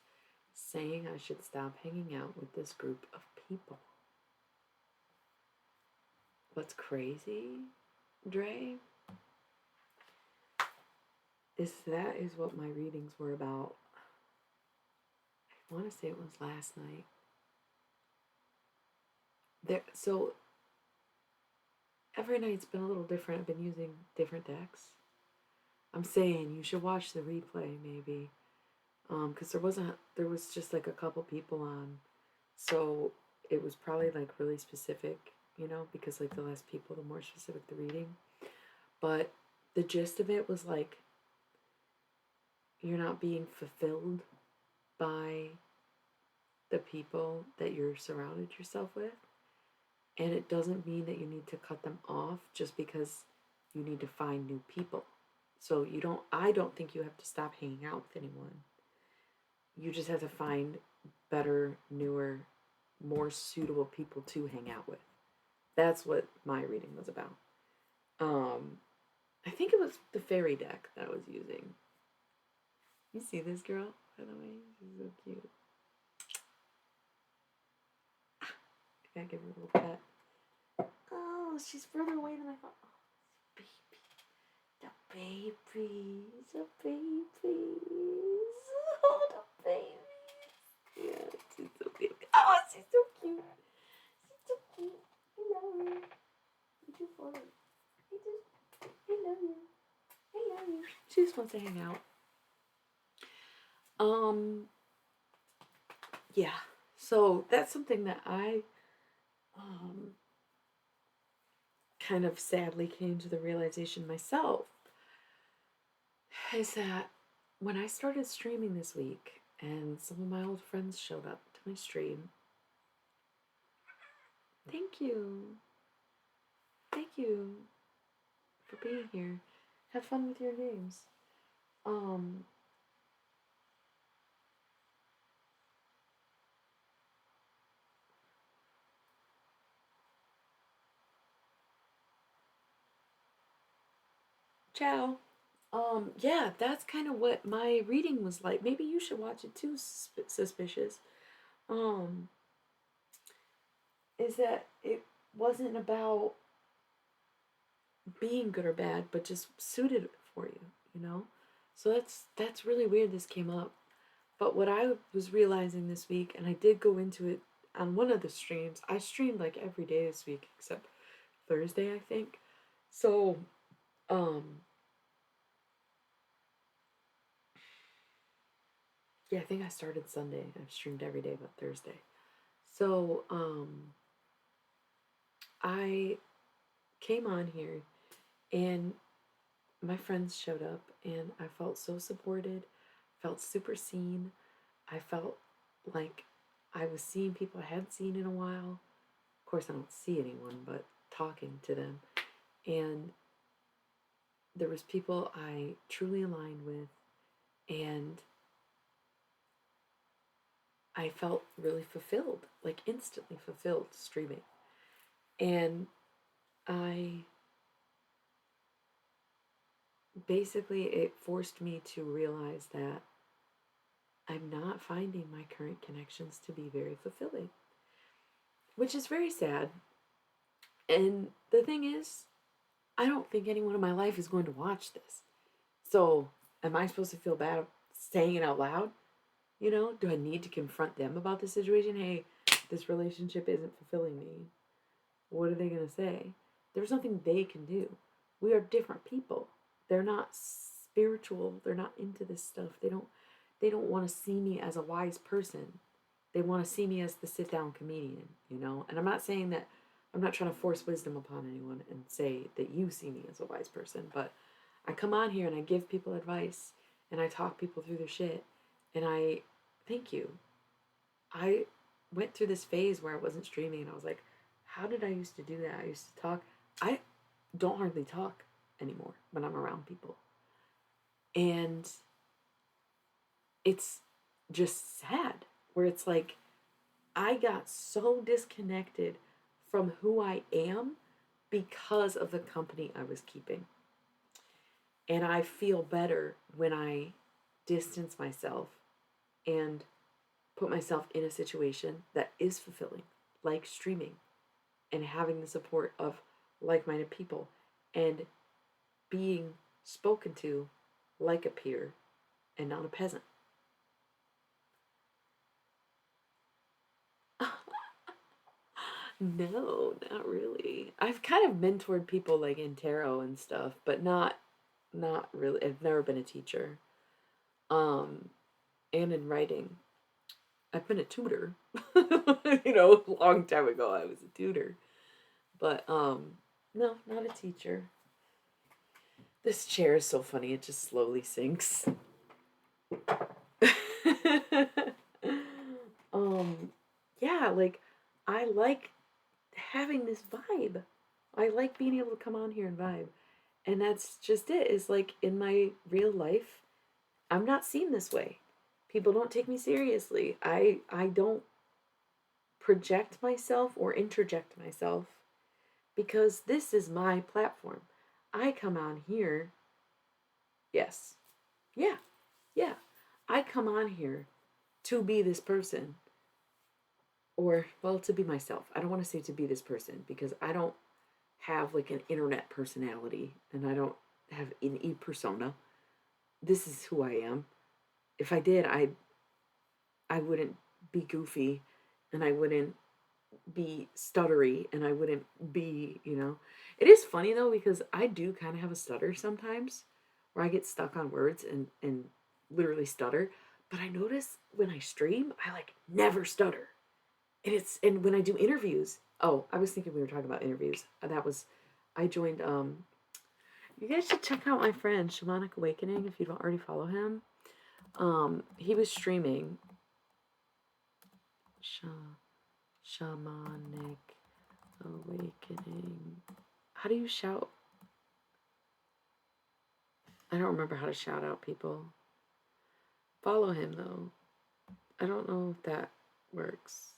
saying I should stop hanging out with this group of people. What's crazy, Dre, is that is what my readings were about. I want to say it was last night. So every night's been a little different. I've been using different decks. I'm saying you should watch the replay maybe, because there was just like a couple people on, so it was probably like really specific, because like the less people, the more specific the reading. But the gist of it was like you're not being fulfilled by the people that you're surrounded yourself with. And it doesn't mean that you need to cut them off just because you need to find new people. So I don't think you have to stop hanging out with anyone. You just have to find better, newer, more suitable people to hang out with. That's what my reading was about. I think it was the fairy deck that I was using. You see this girl, by the way? She's so cute. I gotta give her a little pet. Oh, she's further away than I thought. Oh, baby. The babies. The babies. Oh, the babies. Yeah, she's so cute. Oh, she's so cute. She's so cute. I love her. You're too funny. I love you. I love you. She just wants to hang out. Yeah. So that's something that I kind of sadly came to the realization myself, is that when I started streaming this week and some of my old friends showed up to my stream, thank you. Thank you for being here. Have fun with your games. Ciao. Yeah, that's kind of what my reading was like. Maybe you should watch it too, Suspicious. Um, is that it wasn't about being good or bad, but just suited for you. So that's really weird this came up. But what I was realizing this week, and I did go into it on one of the streams, I streamed like every day this week except Thursday, I think. So, yeah, I think I started Sunday. I've streamed every day but Thursday. So, I came on here and my friends showed up and I felt so supported, felt super seen. I felt like I was seeing people I hadn't seen in a while. Of course, I don't see anyone, but talking to them. And there was people I truly aligned with, and I felt really fulfilled, like instantly fulfilled streaming. And I basically, it forced me to realize that I'm not finding my current connections to be very fulfilling, which is very sad. And the thing is, I don't think anyone in my life is going to watch this. So, am I supposed to feel bad saying it out loud? Do I need to confront them about the situation? Hey, this relationship isn't fulfilling me. What are they going to say? There's nothing they can do. We are different people. They're not spiritual. They're not into this stuff. They don't want to see me as a wise person. They want to see me as the sit down comedian. And I'm not saying that, I'm not trying to force wisdom upon anyone and say that you see me as a wise person, but I come on here and I give people advice and I talk people through their shit and I thank you. I went through this phase where I wasn't streaming and I was like, how did I used to do that? I used to talk. I don't hardly talk anymore when I'm around people. And it's just sad where it's like I got so disconnected from who I am because of the company I was keeping. And I feel better when I distance myself and put myself in a situation that is fulfilling, like streaming and having the support of like minded people and being spoken to like a peer and not a peasant. No, not really. I've kind of mentored people like in tarot and stuff, but not really. I've never been a teacher. Um and in writing. I've been a tutor. A long time ago I was a tutor. But no, not a teacher. This chair is so funny, it just slowly sinks. um yeah, like I like having this vibe. I like being able to come on here and vibe. And that's just it. Is like in my real life, I'm not seen this way. People don't take me seriously. I don't project myself or interject myself because this is my platform. I come on here. Yes. Yeah. Yeah. I come on here to be this person, or well, to be myself. I don't want to say to be this person because I don't have like an internet personality and I don't have an e persona. This is who I am. If I did, I wouldn't be goofy and I wouldn't be stuttery and I wouldn't be. It is funny though because I do kind of have a stutter sometimes where I get stuck on words and literally stutter, but I notice when I stream, I like never stutter. And when I do interviews, oh, I was thinking we were talking about interviews. That was I joined you guys should check out my friend Shamanic Awakening if you don't already follow him. He was streaming Shamanic Awakening. How do you shout? I don't remember how to shout out people. Follow him though. I don't know if that works.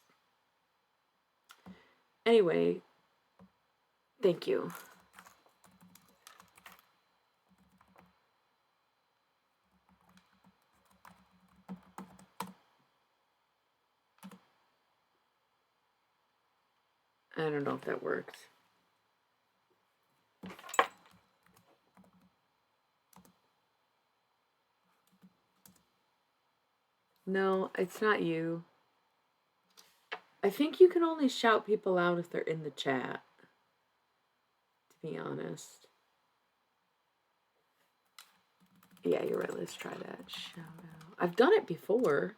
Anyway, thank you. I don't know if that worked. No, it's not you. I think you can only shout people out if they're in the chat, to be honest. Yeah, you're right. Let's try that. Shout out. I've done it before.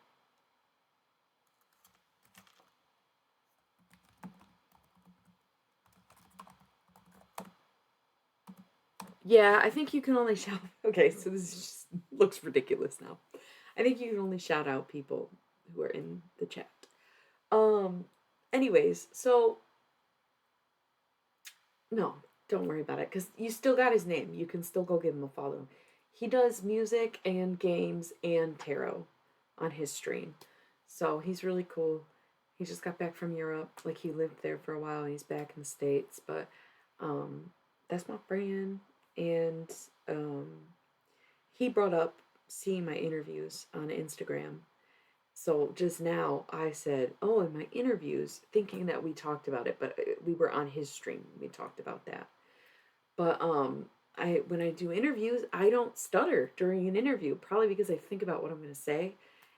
Yeah, I think you can only shout. Okay, so this just looks ridiculous now. I think you can only shout out people who are in the chat. Um. Anyways, so no, don't worry about it because you still got his name. You can still go give him a follow. He does music and games and tarot on his stream, so he's really cool. He just got back from Europe. Like he lived there for a while and he's back in the States, but um, that's my friend. And um, he brought up seeing my interviews on Instagram. So just now I said, "Oh, in my interviews," thinking that we talked about it, but we were on his stream. We talked about that. But I when I do interviews, I don't stutter during an interview, probably because I think about what I'm going to say,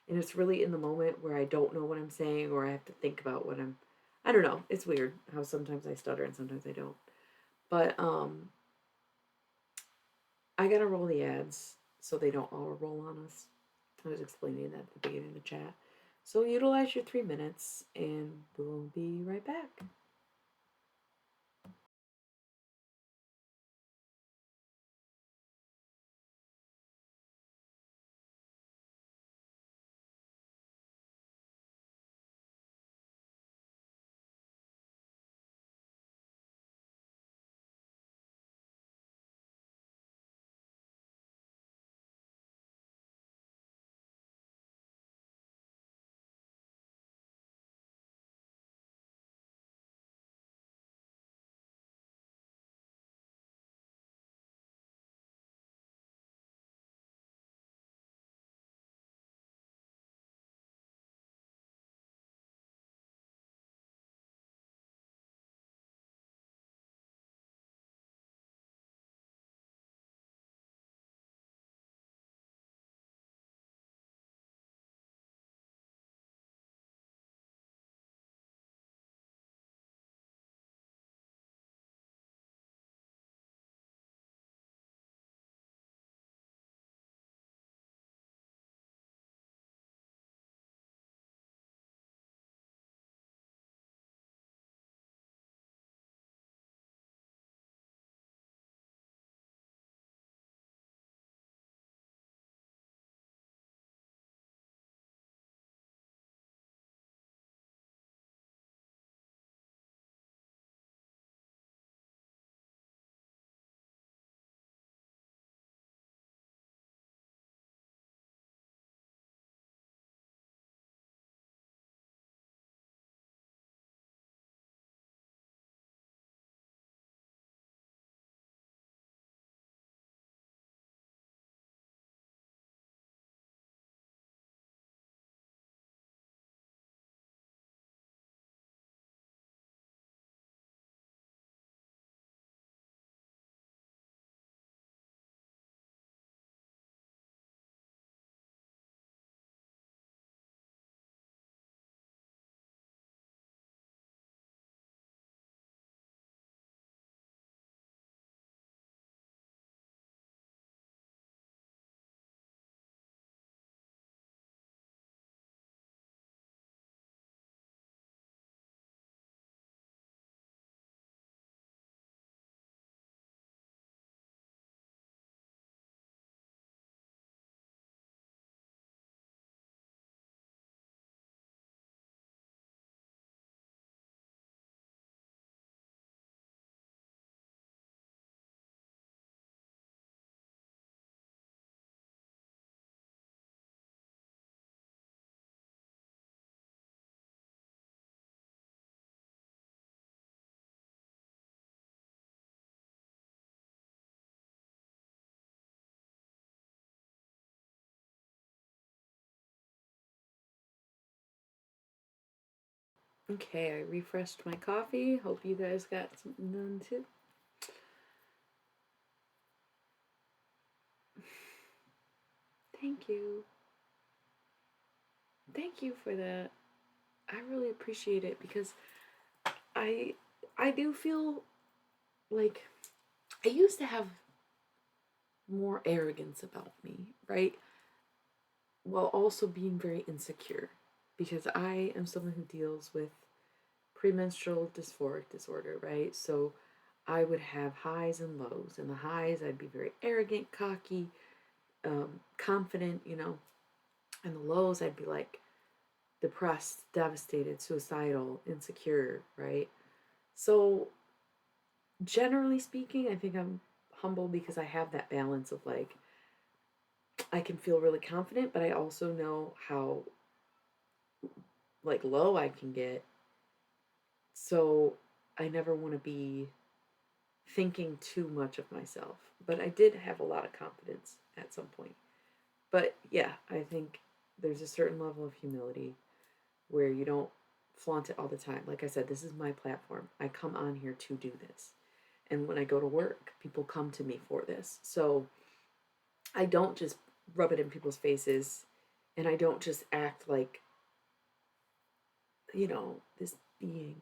and it's really in the moment where I don't know what I'm saying or I have to think about what I'm. I don't know. It's weird how sometimes I stutter and sometimes I don't. But I gotta roll the ads so they don't all roll on us. I was explaining that at the beginning of the chat. So utilize your 3 minutes and we'll be right back. Okay, I refreshed my coffee. Hope you guys got something done too. Thank you. Thank you for that. I really appreciate it because I I do feel like I used to have more arrogance about me, right? While also being very insecure because I am someone who deals with premenstrual dysphoric disorder, right? So I would have highs and lows. And the highs, I'd be very arrogant, cocky, confident, And the lows, I'd be like depressed, devastated, suicidal, insecure, right? So generally speaking, I think I'm humble because I have that balance of like, I can feel really confident, but I also know how like low I can get. So I never want to be thinking too much of myself. But I did have a lot of confidence at some point. But yeah, I think there's a certain level of humility where you don't flaunt it all the time. Like I said, this is my platform. I come on here to do this. And when I go to work, people come to me for this. So I don't just rub it in people's faces and I don't just act like, this being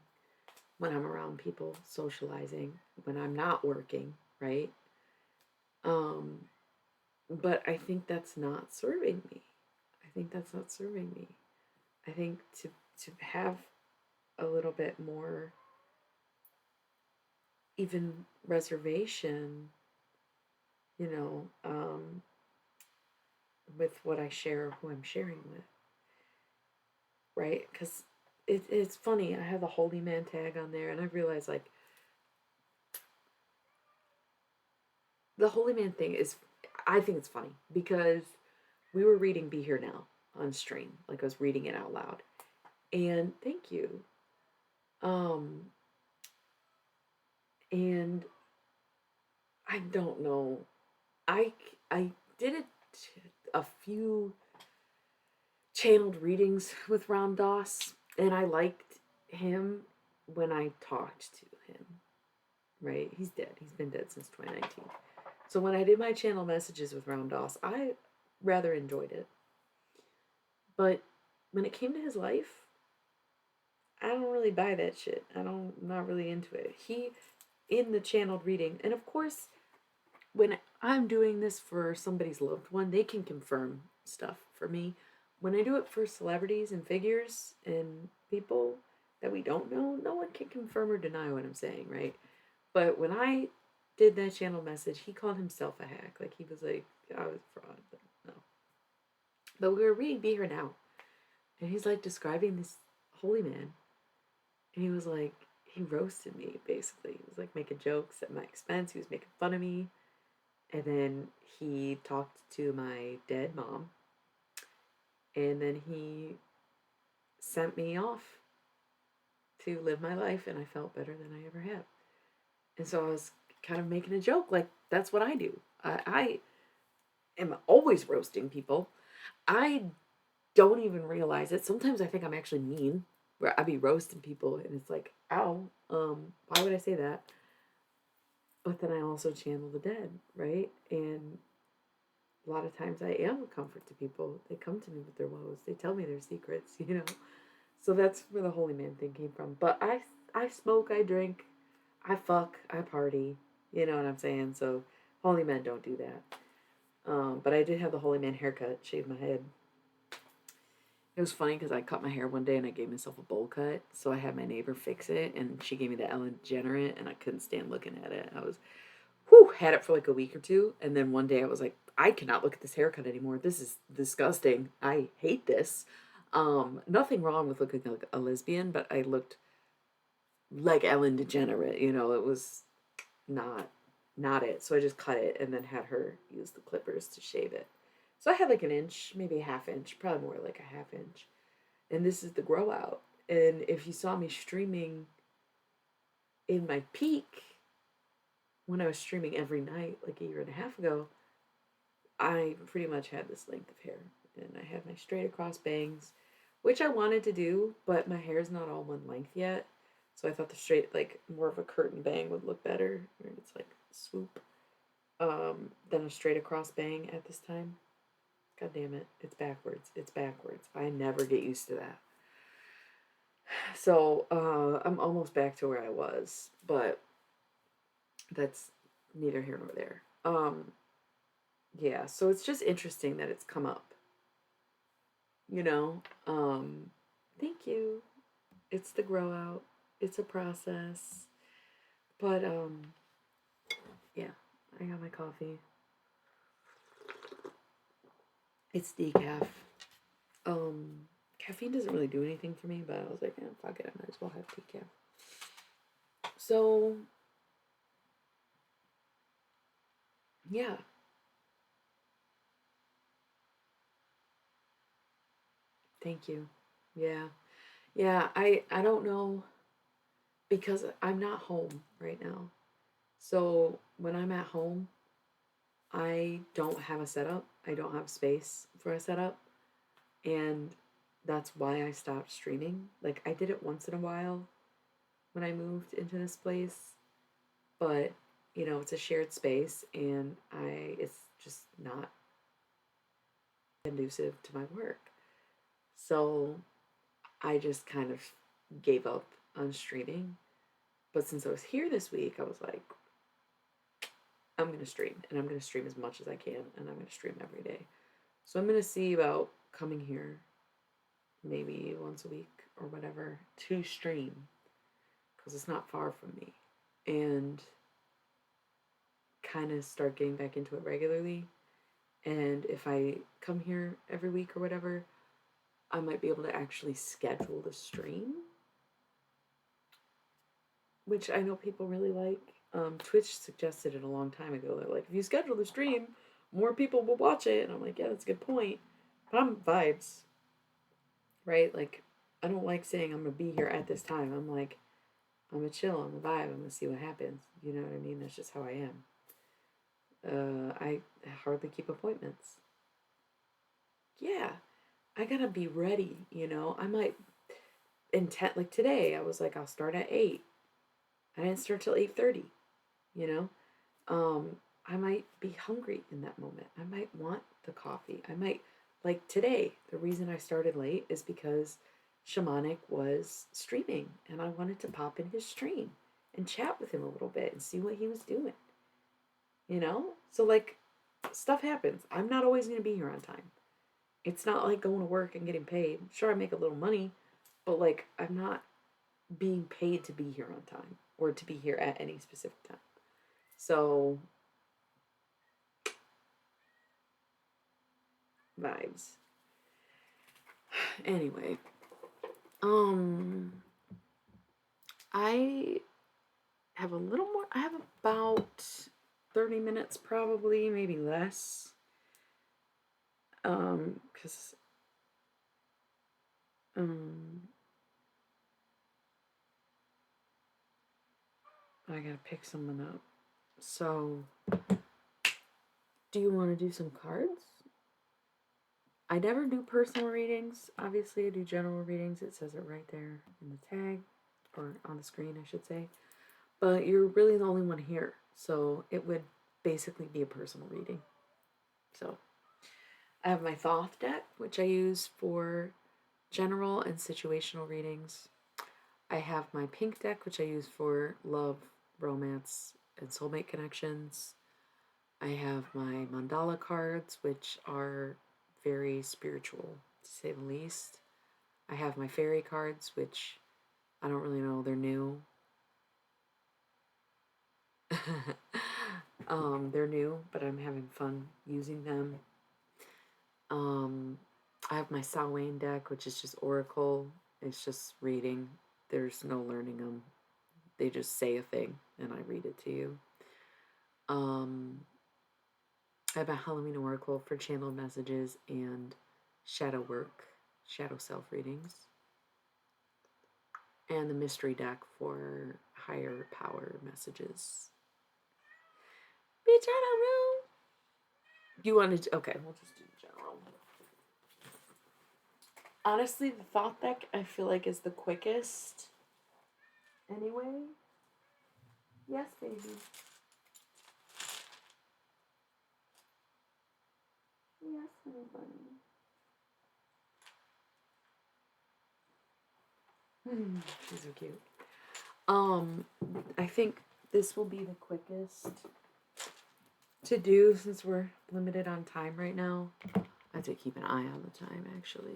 when I'm around people socializing, when I'm not working, right? Um, but I think that's not serving me. I think that's not serving me. I think to have a little bit more even reservation, you know, with what I share, who I'm sharing with, right? Because it's funny. I have the holy man tag on there, and I realize like the holy man thing is, I think it's funny because we were reading Be Here Now on stream, like I was reading it out loud, and thank you. Um, and I don't know. I did a few channeled readings with Ram Dass, and I liked him when I talked to him. Right? He's dead. He's been dead since 2019. So when I did my channel messages with Ram Dass, I rather enjoyed it. But when it came to his life, I don't really buy that shit. I'm not really into it. He in the channeled reading, and of course, when I'm doing this for somebody's loved one, they can confirm stuff for me. When I do it for celebrities and figures and people that we don't know, no one can confirm or deny what I'm saying, right? But when I did that channel message, he called himself a hack. Like he was like, I was a fraud, but no. But we were reading Be Here Now, and he's like describing this holy man, and he was like, he roasted me basically. He was like making jokes at my expense. He was making fun of me. And then he talked to my dead mom. And then he sent me off to live my life. And I felt better than I ever have. And so I was kind of making a joke like, that's what I do. I am always roasting people. I don't even realize it. Sometimes I think I'm actually mean, where I be roasting people. And it's like, ow, why would I say that? But then I also channel the dead, right? And a lot of times I am a comfort to people. They come to me with their woes. They tell me their secrets. So that's where the holy man thing came from. But I smoke, I drink, I fuck, I party. You know what I'm saying? So holy men don't do that. But I did have the holy man haircut, shaved my head. It was funny because I cut my hair one day and I gave myself a bowl cut. So I had my neighbor fix it, and she gave me the Ellen DeGeneres, and I couldn't stand looking at it. I was had it for like a week or two, and then one day I was like, I cannot look at this haircut anymore. This is disgusting. I hate this. Nothing wrong with looking like a lesbian, but I looked like Ellen DeGeneres. It was not not it. So I just cut it and then had her use the clippers to shave it. So I had like an inch, maybe a half inch, probably more like a half inch. And this is the grow out. And if you saw me streaming in my peak when I was streaming every night, like a year and a half ago, I pretty much had this length of hair. And I had my straight across bangs, which I wanted to do, but my hair's not all one length yet. So I thought the straight, like more of a curtain bang would look better. Where it's like swoop, than a straight across bang at this time. God damn it. It's backwards. It's backwards. I never get used to that. So I'm almost back to where I was, but that's neither here nor there. Yeah, so it's just interesting that it's come up. You know, thank you. It's the grow out. It's a process. But yeah, I got my coffee. It's decaf. Caffeine doesn't really do anything for me, but I was like, yeah, fuck it, I might as well have decaf. So yeah. Thank you. Yeah. Yeah, I don't know because I'm not home right now. So when I'm at home, I don't have a setup. I don't have space for a setup. And that's why I stopped streaming. Like I did it once in a while when I moved into this place, but it's a shared space and it's just not conducive to my work. So I just kind of gave up on streaming. But since I was here this week, I was like, I'm going to stream and I'm going to stream as much as I can and I'm going to stream every day. So I'm going to see about coming here maybe once a week or whatever to stream because it's not far from me and kind of start getting back into it regularly. And if I come here every week or whatever, I might be able to actually schedule the stream, which I know people really like. Twitch suggested it a long time ago. They're like, if you schedule the stream, more people will watch it. And I'm like, yeah, that's a good point. But I'm vibes, right? Like, I don't like saying I'm going to be here at this time. I'm like, I'm going to chill, I'm going to vibe, I'm going to see what happens. You know what I mean? That's just how I am. I hardly keep appointments. Yeah, I got to be ready, I might like today, I was like, I'll start at 8. I didn't start till 8:30, you know? I might be hungry in that moment. I might want the coffee. I might, like today, the reason I started late is because Shamanic was streaming and I wanted to pop in his stream and chat with him a little bit and see what he was doing. So like stuff happens. I'm not always going to be here on time. It's not like going to work and getting paid. Sure, I make a little money, but like I'm not being paid to be here on time or to be here at any specific time. So vibes. Anyway, I have a little more. I have about 30 minutes, probably, maybe less. Because I gotta pick someone up. So, do you want to do some cards? I never do personal readings. Obviously, I do general readings. It says it right there in the tag, or on the screen, I should say. But you're really the only one here, so it would basically be a personal reading. So, I have my Thoth deck, which I use for general and situational readings. I have my pink deck, which I use for love, romance, and soulmate connections. I have my mandala cards, which are very spiritual, to say the least. I have my fairy cards, which I don't really know, they're new. They're new, but I'm having fun using them. I have my Samhain deck, which is just Oracle. It's just reading. There's no learning them. They just say a thing, and I read it to you. I have a Halloween Oracle for channeled messages and shadow work, shadow self readings. And the mystery deck for higher power messages. Bitch, I don't know. You wanted to, okay, we'll just do general. Honestly, the thought deck I feel like is the quickest. Anyway. Yes, baby. Yes, honey bunny. She's so cute. Um, I think this will be the quickest to do since we're limited on time right now. I have to keep an eye on the time actually.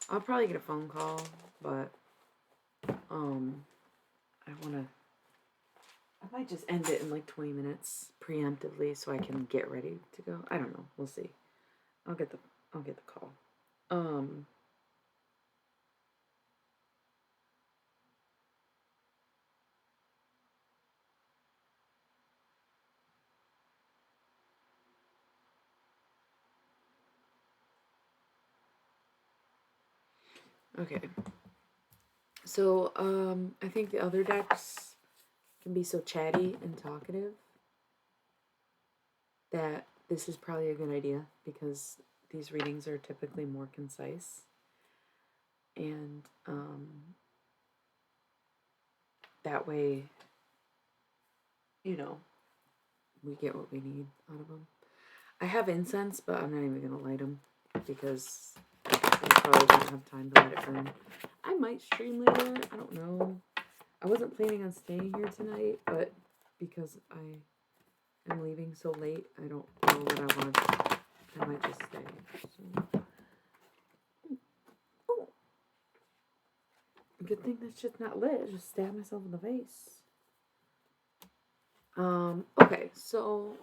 I'll probably get a phone call, but I wanna I might just end it in like 20 minutes preemptively so I can get ready to go. I don't know. We'll see. I'll get the call. Um okay. So I think the other decks can be so chatty and talkative that this is probably a good idea because these readings are typically more concise and that way, you know, we get what we need out of them. I have incense, but I'm not even going to light them because I probably don't have time to let it burn. I might stream later. I don't know. I wasn't planning on staying here tonight, but because I am leaving so late, I don't know what I want to. I might just stay. So. Oh, good thing that's just not lit. I just stabbed myself in the face. Okay, so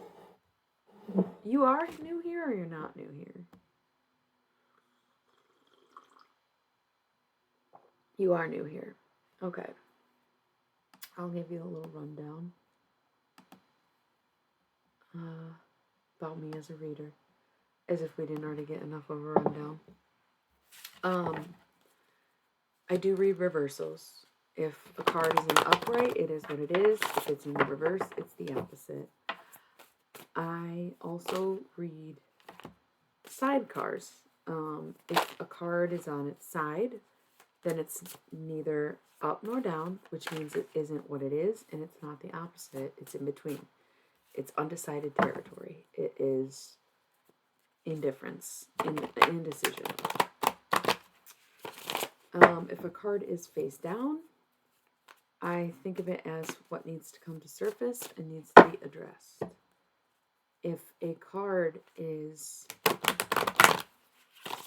you are new here or you're not new here? You are new here. Okay. I'll give you a little rundown about me as a reader, as if we didn't already get enough of a rundown. I do read reversals. If a card is in the upright, it is what it is. If it's in the reverse, it's the opposite. I also read sidecars. If a card is on its side, then it's neither up nor down, which means it isn't what it is, and it's not the opposite. It's in between. It's undecided territory. It is indifference, indecision. If a card is face down, I think of it as what needs to come to surface and needs to be addressed. If a card is,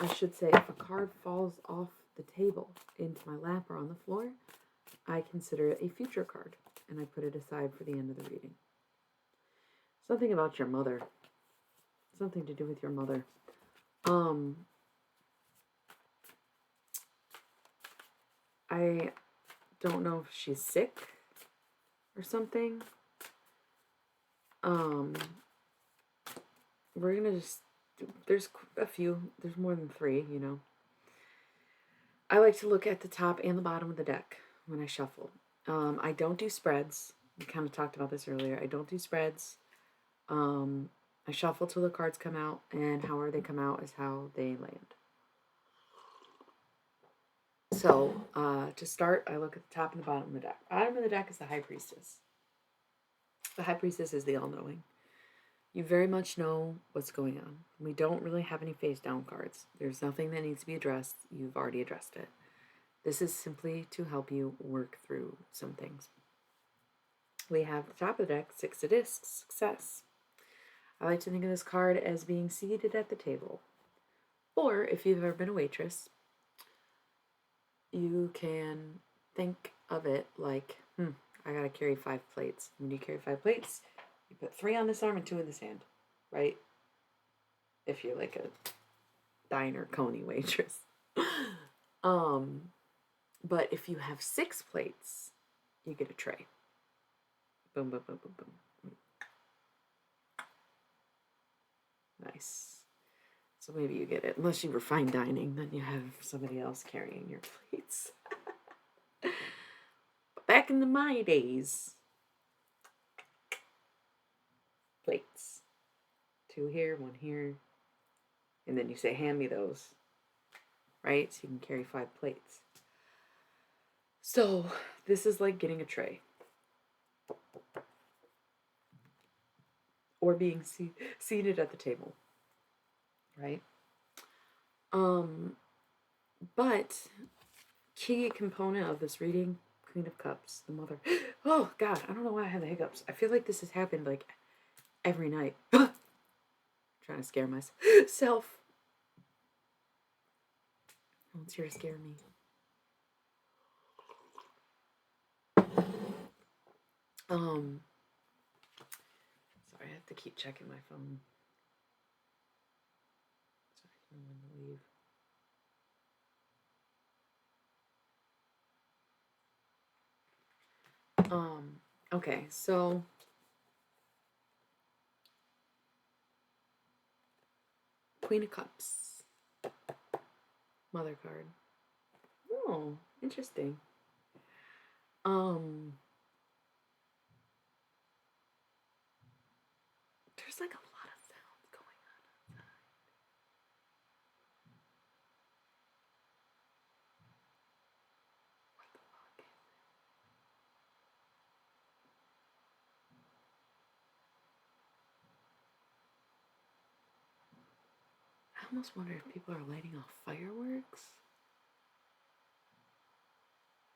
I should say, if a card falls off the table into my lap or on the floor, I consider it a future card and I put it aside for the end of the reading. Something about your mother. Something to do with your mother. I don't know if she's sick or something. We're gonna just, there's a few, there's more than 3, you know. I like to look at the top and the bottom of the deck when I shuffle. I don't do spreads. We kind of talked about this earlier. I don't do spreads. I shuffle till the cards come out, and however they come out is how they land. So, to start, I look at the top and the bottom of the deck. Bottom of the deck is the High Priestess. The High Priestess is the all-knowing. You very much know what's going on. We don't really have any face-down cards. There's nothing that needs to be addressed. You've already addressed it. This is simply to help you work through some things. We have the top of the deck, 6 of discs, success. I like to think of this card as being seated at the table. Or, if you've ever been a waitress, you can think of it like, I gotta carry 5 plates. When you carry 5 plates, you put 3 on this arm and 2 in this hand, right? If you're like a diner coney waitress. But if you have 6 plates, you get a tray. Boom, boom, boom, boom, boom. Nice. So maybe you get it. Unless you were fine dining, then you have somebody else carrying your plates. But back in my days, plates. 2 here, 1 here. And then you say, hand me those. right? So you can carry 5 plates. So this is like getting a tray or being seated at the table, right? Um, but key component of this reading, Queen of Cups, the mother. Oh God, I don't know why I have the hiccups. I feel like this has happened like every night. Trying to scare myself. Oh, it's here to scare me. Sorry, I have to keep checking my phone. Sorry, I know when to leave. Okay, so Queen of Cups, Mother card. Oh, interesting. There's like a lot of sounds going on outside. What the fuck? I almost wonder if people are lighting off fireworks.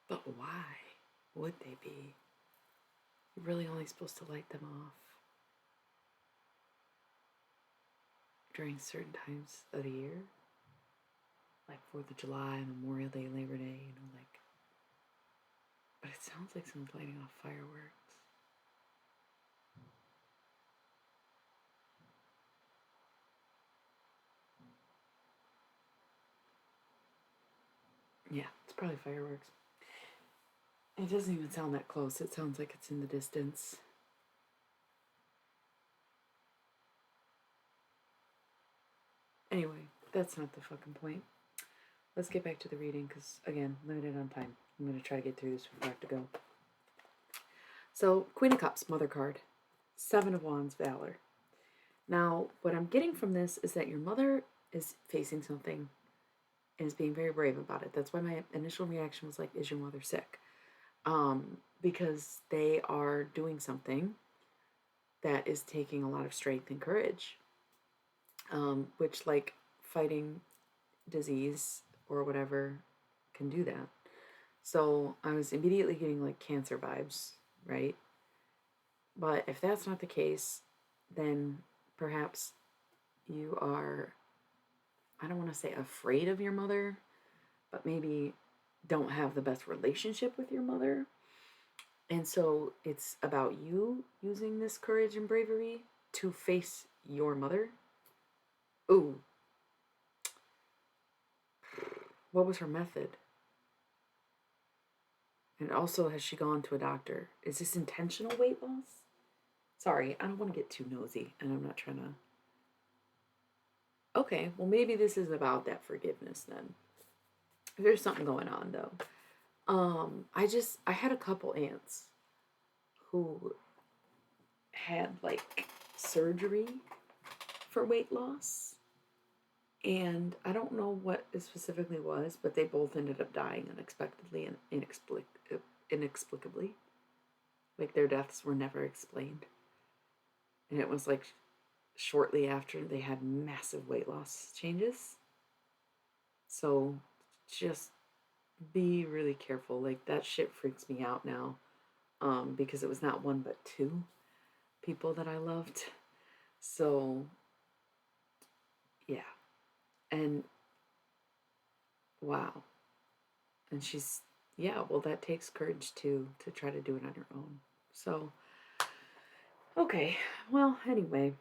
But why would they be? You're really only supposed to light them off during certain times of the year, like 4th of July, Memorial Day, Labor Day, like. But it sounds like someone's lighting off fireworks. Yeah, it's probably fireworks. It doesn't even sound that close. It sounds like it's in the distance. Anyway, that's not the fucking point. Let's get back to the reading because, again, limited on time. I'm going to try to get through this before I have to go. So, Queen of Cups, Mother card. 7 of Wands, Valor. Now, what I'm getting from this is that your mother is facing something and is being very brave about it. That's why my initial reaction was like, is your mother sick? Because they are doing something that is taking a lot of strength and courage, which, like, fighting disease or whatever can do that. So I was immediately getting like cancer vibes, right? But if that's not the case, then perhaps you are, I don't want to say afraid of your mother, but maybe don't have the best relationship with your mother. And so it's about you using this courage and bravery to face your mother. Ooh, what was her method? And also, has she gone to a doctor? Is this intentional weight loss? Sorry, I don't want to get too nosy, and I'm not trying to. Okay, well, maybe this is about that forgiveness then. There's something going on though. I had a couple aunts who had like surgery for weight loss, and I don't know what it specifically was, but they both ended up dying unexpectedly and inexplicably. Like their deaths were never explained, and it was like shortly after they had massive weight loss changes. So just be really careful. Like that shit freaks me out now. Because it was not one but two people that I loved. So yeah. And wow. And she's yeah, well that takes courage to try to do it on your own. So okay. Well, anyway,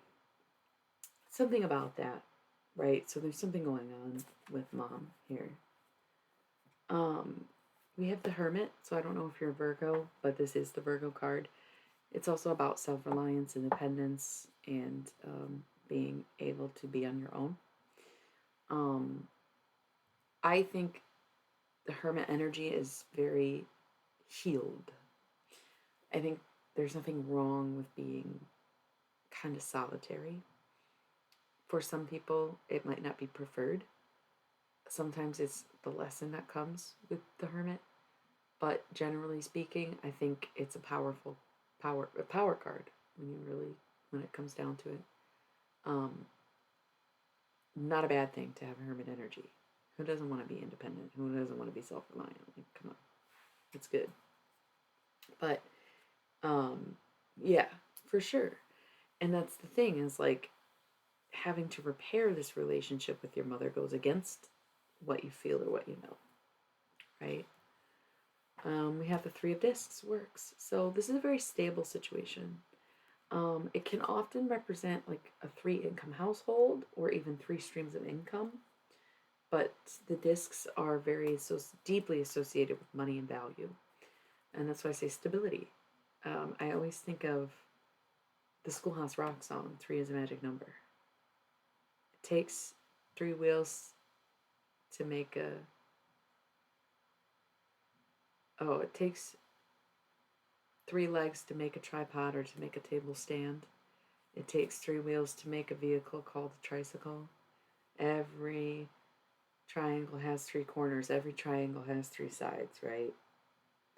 something about that, right? So there's something going on with mom here. Um, we have the Hermit, so I don't know if you're a Virgo, but this is the Virgo card. It's also about self-reliance, independence, and being able to be on your own. I think the Hermit energy is very healed. I think there's nothing wrong with being kind of solitary. For some people, it might not be preferred. Sometimes it's the lesson that comes with the Hermit, but generally speaking, I think it's a power card when it comes down to it. Um, Not a bad thing to have Hermit energy. Who doesn't want to be independent? Who doesn't want to be self-reliant? Like, come on, it's good. But um, yeah, for sure. And that's the thing is like having to repair this relationship with your mother goes against what you feel or what you know, right? We have the Three of Discs works. So this is a very stable situation. It can often represent like a three income household or even three streams of income, but the discs are very so deeply associated with money and value. And that's why I say stability. I always think of the Schoolhouse Rock song, Three is a Magic Number. It takes three wheels to make a. Oh, it takes three legs to make a tripod or to make a table stand. It takes three wheels to make a vehicle called a tricycle. Every triangle has three corners. Every triangle has three sides, right?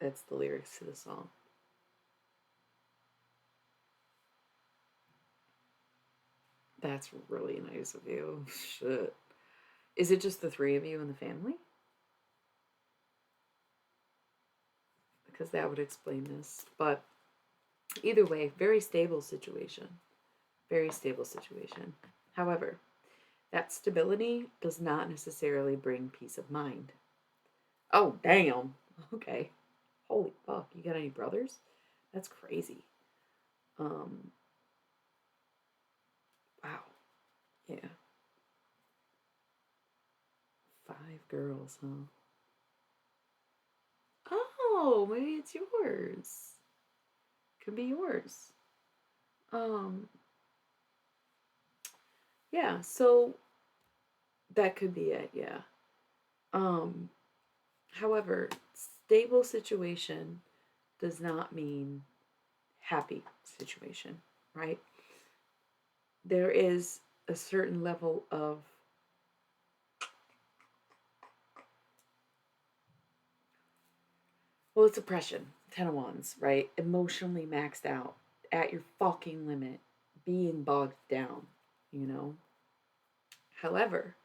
That's the lyrics to the song. That's really nice of you. Shit. Is it just the three of you in the family? Because that would explain this. But either way, very stable situation. Very stable situation. However, that stability does not necessarily bring peace of mind. Oh, damn. Okay. Holy fuck. You got any brothers? That's crazy. Um, wow. Yeah. Five girls, huh? Oh, maybe it's yours. Could be yours. Um, yeah, so that could be it, yeah. Um, However, stable situation does not mean happy situation, right? There is a certain level of well, it's oppression, 10 of Wands, right? Emotionally maxed out, at your fucking limit, being bogged down, you know? However,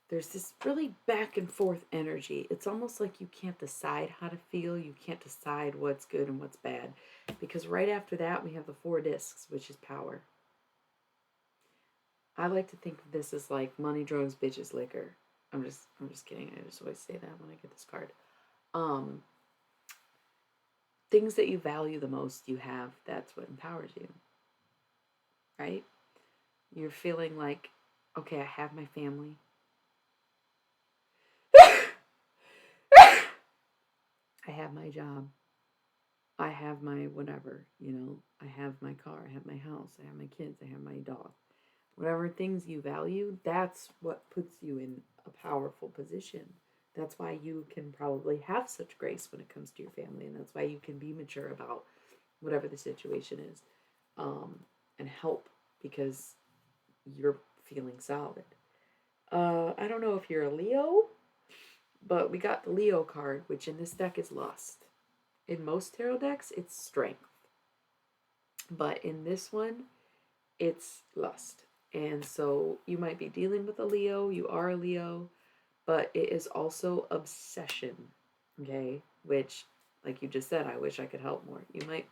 there's this really back and forth energy. It's almost like you can't decide how to feel. You can't decide what's good and what's bad. Because right after that, we have the Four Discs, which is power. I like to think of this as like money, drugs, bitches, liquor. I'm just kidding. I just always say that when I get this card. Um, Things that you value the most, you have. That's what empowers you, right? You're feeling like, okay, I have my family. I have my job. I have my whatever, I have my car, I have my house, I have my kids, I have my dog. Whatever things you value, that's what puts you in a powerful position. That's why you can probably have such grace when it comes to your family, and that's why you can be mature about whatever the situation is, and help because you're feeling solid. I don't know if you're a Leo, but we got the Leo card, which in this deck is lust. In most tarot decks, it's strength. But in this one, it's lust. And so you might be dealing with a Leo, you are a Leo, but it is also obsession, okay? Which, like you just said, I wish I could help more. You might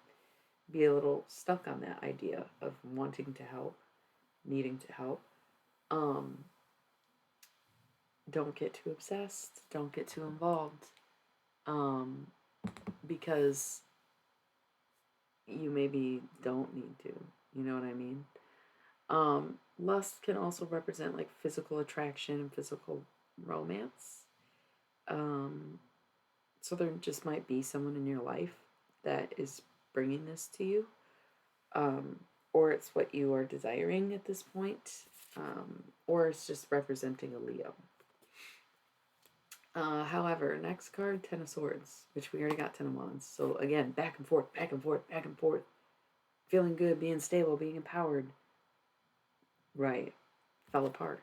be a little stuck on that idea of wanting to help, needing to help. Um, don't get too obsessed, don't get too involved, um, because you maybe don't need to. You know what I mean? Lust can also represent like physical attraction and physical romance. Um, so there just might be someone in your life that is bringing this to you, um, or it's what you are desiring at this point, or it's just representing a Leo. However, next card, Ten of Swords, which we already got 10 of Wands. So again, back and forth, back and forth, back and forth. Feeling good, being stable, being empowered. Right. Fell apart.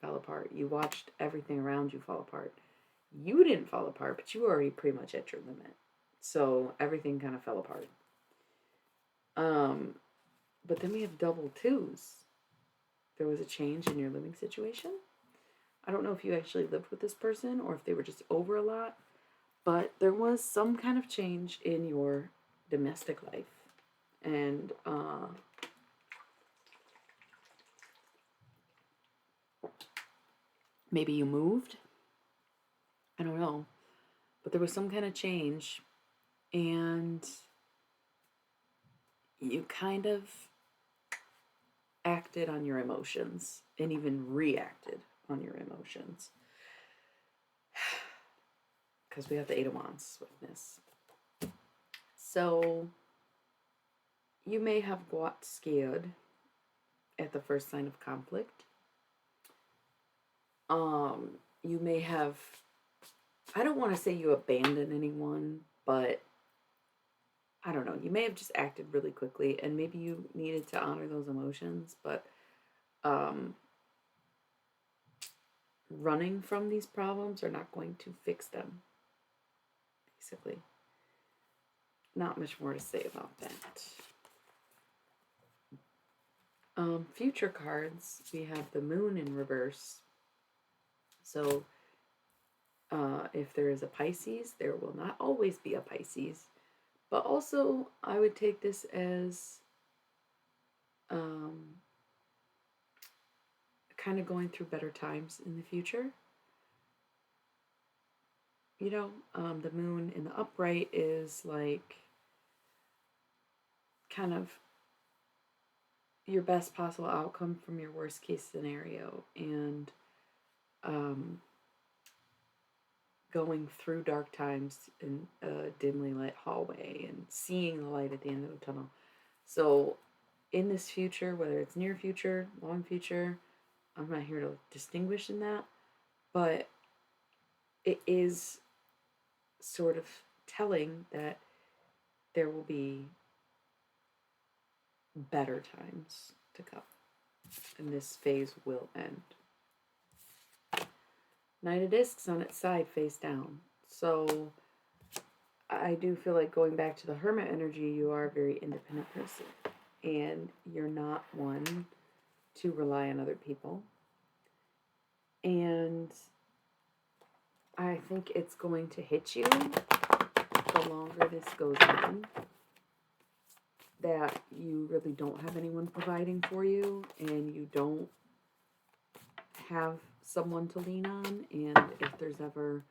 fell apart. You watched everything around you fall apart. You didn't fall apart, but you were already pretty much at your limit. So everything kind of fell apart. Um, but then we have double twos. There was a change in your living situation. I don't know if you actually lived with this person or if they were just over a lot, but there was some kind of change in your domestic life. And maybe you moved. I don't know. But there was some kind of change, and you kind of acted on your emotions and even reacted on your emotions. Because we have the Eight of Wands with this. So you may have got scared at the first sign of conflict. You may have, I don't want to say you abandoned anyone, but I don't know, you may have just acted really quickly and maybe you needed to honor those emotions, but running from these problems are not going to fix them. Basically, not much more to say about that. Future cards, we have the Moon in reverse. So if there is a Pisces, there will not always be a Pisces. But also, I would take this as kind of going through better times in the future. You know, the moon in the upright is like kind of your best possible outcome from your worst case scenario, and going through dark times in a dimly lit hallway and seeing the light at the end of the tunnel. So in this future, whether it's near future, long future, I'm not here to distinguish in that, but it is sort of telling that there will be better times to come, and this phase will end. Knight of Discs on its side, face down. So I do feel like, going back to the Hermit energy, you are a very independent person, and you're not one to rely on other people. And I think it's going to hit you the longer this goes on, that you really don't have anyone providing for you, and you don't have someone to lean on. And if there's ever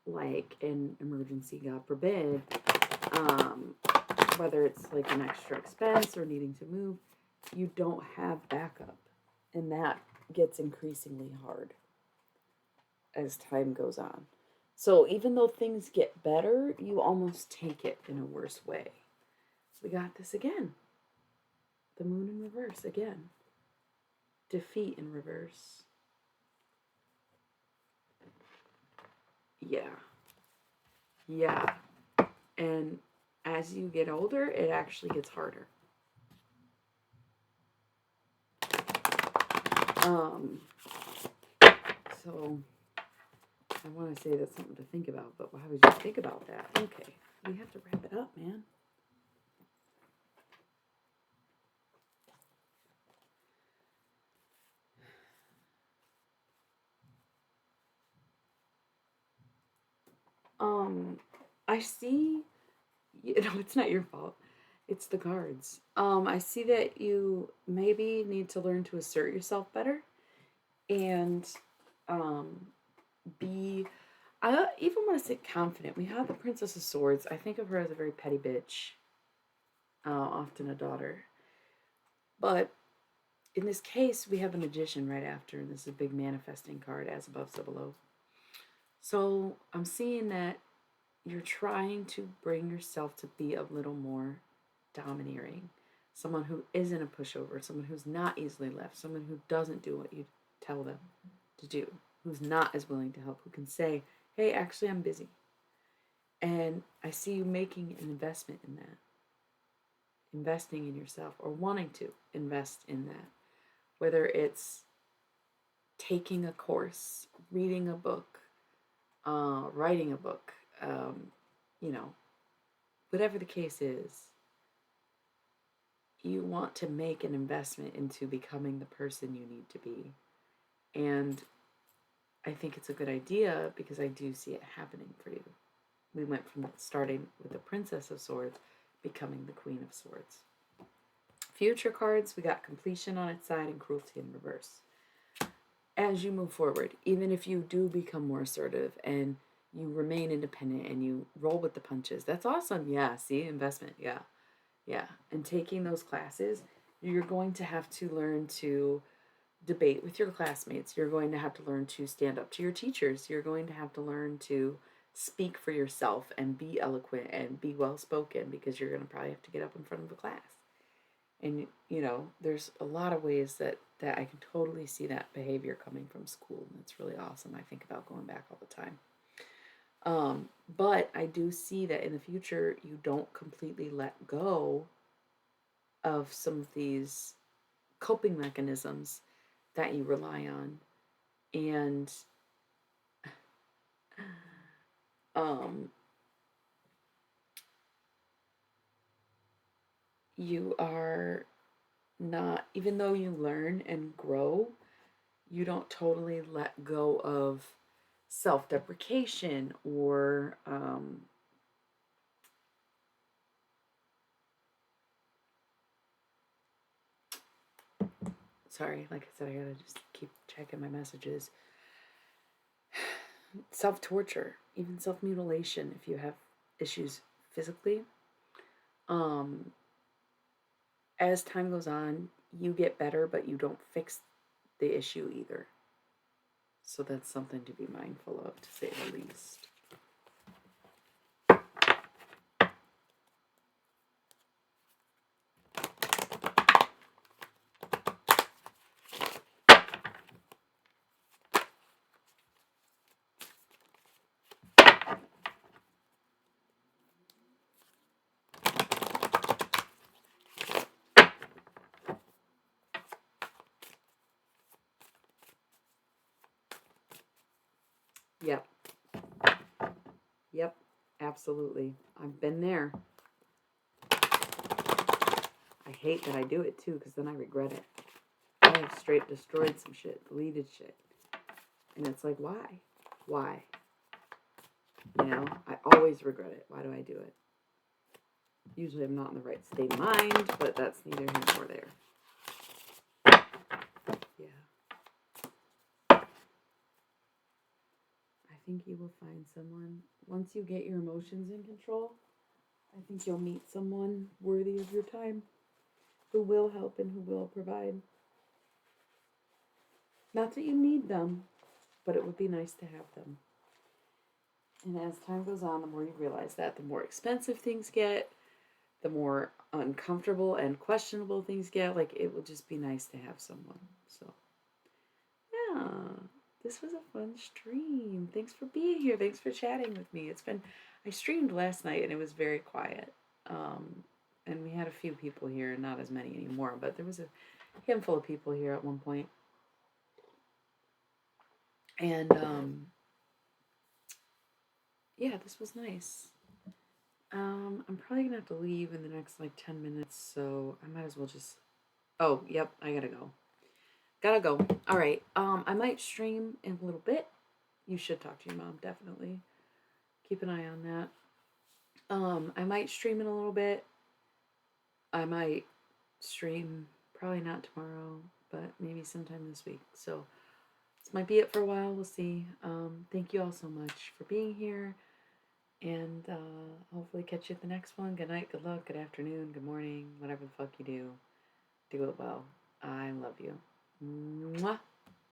like an emergency, God forbid, whether it's like an extra expense or needing to move, you don't have backup. And that gets increasingly hard as time goes on. So even though things get better, you almost take it in a worse way. We got this again. The moon in reverse again. Defeat in reverse. Yeah. Yeah. And as you get older, it actually gets harder. So I want to say that's something to think about, but why would you think about that? Okay, we have to wrap it up, man. I see, it's not your fault. It's the cards. I see that you maybe need to learn to assert yourself better and be, I even want to say confident. We have the Princess of Swords. I think of her as a very petty bitch, often a daughter. But in this case, we have a Magician right after, and this is a big manifesting card, as above, so below. So I'm seeing that you're trying to bring yourself to be a little more domineering. Someone who isn't a pushover, someone who's not easily left, someone who doesn't do what you tell them to do, who's not as willing to help, who can say, hey, actually, I'm busy. And I see you making an investment in that, investing in yourself, or wanting to invest in that, whether it's taking a course, reading a book, writing a book, you know, whatever the case is, you want to make an investment into becoming the person you need to be. And I think it's a good idea because I do see it happening for you. We went from starting with the Princess of Swords, becoming the Queen of Swords. Future cards, we got completion on its side and cruelty in reverse. As you move forward, even if you do become more assertive and you remain independent and you roll with the punches, that's awesome. Yeah, see, investment. Yeah, yeah. And taking those classes, you're going to have to learn to debate with your classmates. You're going to have to learn to stand up to your teachers. You're going to have to learn to speak for yourself and be eloquent and be well spoken, because you're going to probably have to get up in front of a class. And you know, there's a lot of ways that I can totally see that behavior coming from school, and it's really awesome. I think about going back all the time. But I do see that in the future you don't completely let go of some of these coping mechanisms that you rely on, and you are not, even though you learn and grow, you don't totally let go of self-deprecation or sorry, like I said, I gotta just keep checking my messages. Self-torture, even self-mutilation if you have issues physically. As time goes on, you get better, but you don't fix the issue either. So that's something to be mindful of, to say the least. Yep. Yep. Absolutely. I've been there. I hate that I do it too, because then I regret it. I have straight destroyed some shit, deleted shit. And it's like, why? Why? You know, I always regret it. Why do I do it? Usually I'm not in the right state of mind, but that's neither here nor there. Yeah. I think you will find someone, once you get your emotions in control, I think you'll meet someone worthy of your time, who will help and who will provide. Not that you need them, but it would be nice to have them. And as time goes on, the more you realize that, the more expensive things get, the more uncomfortable and questionable things get. Like, it will just be nice to have someone. So, yeah, this was a fun stream. Thanks for being here. Thanks for chatting with me. I streamed last night and it was very quiet. And we had a few people here, not as many anymore, but there was a handful of people here at one point. And, yeah, this was nice. I'm probably gonna have to leave in the next like 10 minutes, so I might as well just. Oh, yep, I gotta go. Gotta go. All right. I might stream in a little bit. You should talk to your mom, definitely. Keep an eye on that. I might stream in a little bit. I might stream probably not tomorrow, but maybe sometime this week. So this might be it for a while. We'll see. Thank you all so much for being here. And hopefully catch you at the next one. Good night, good luck, good afternoon, good morning, whatever the fuck you do. Do it well. I love you. Mwah.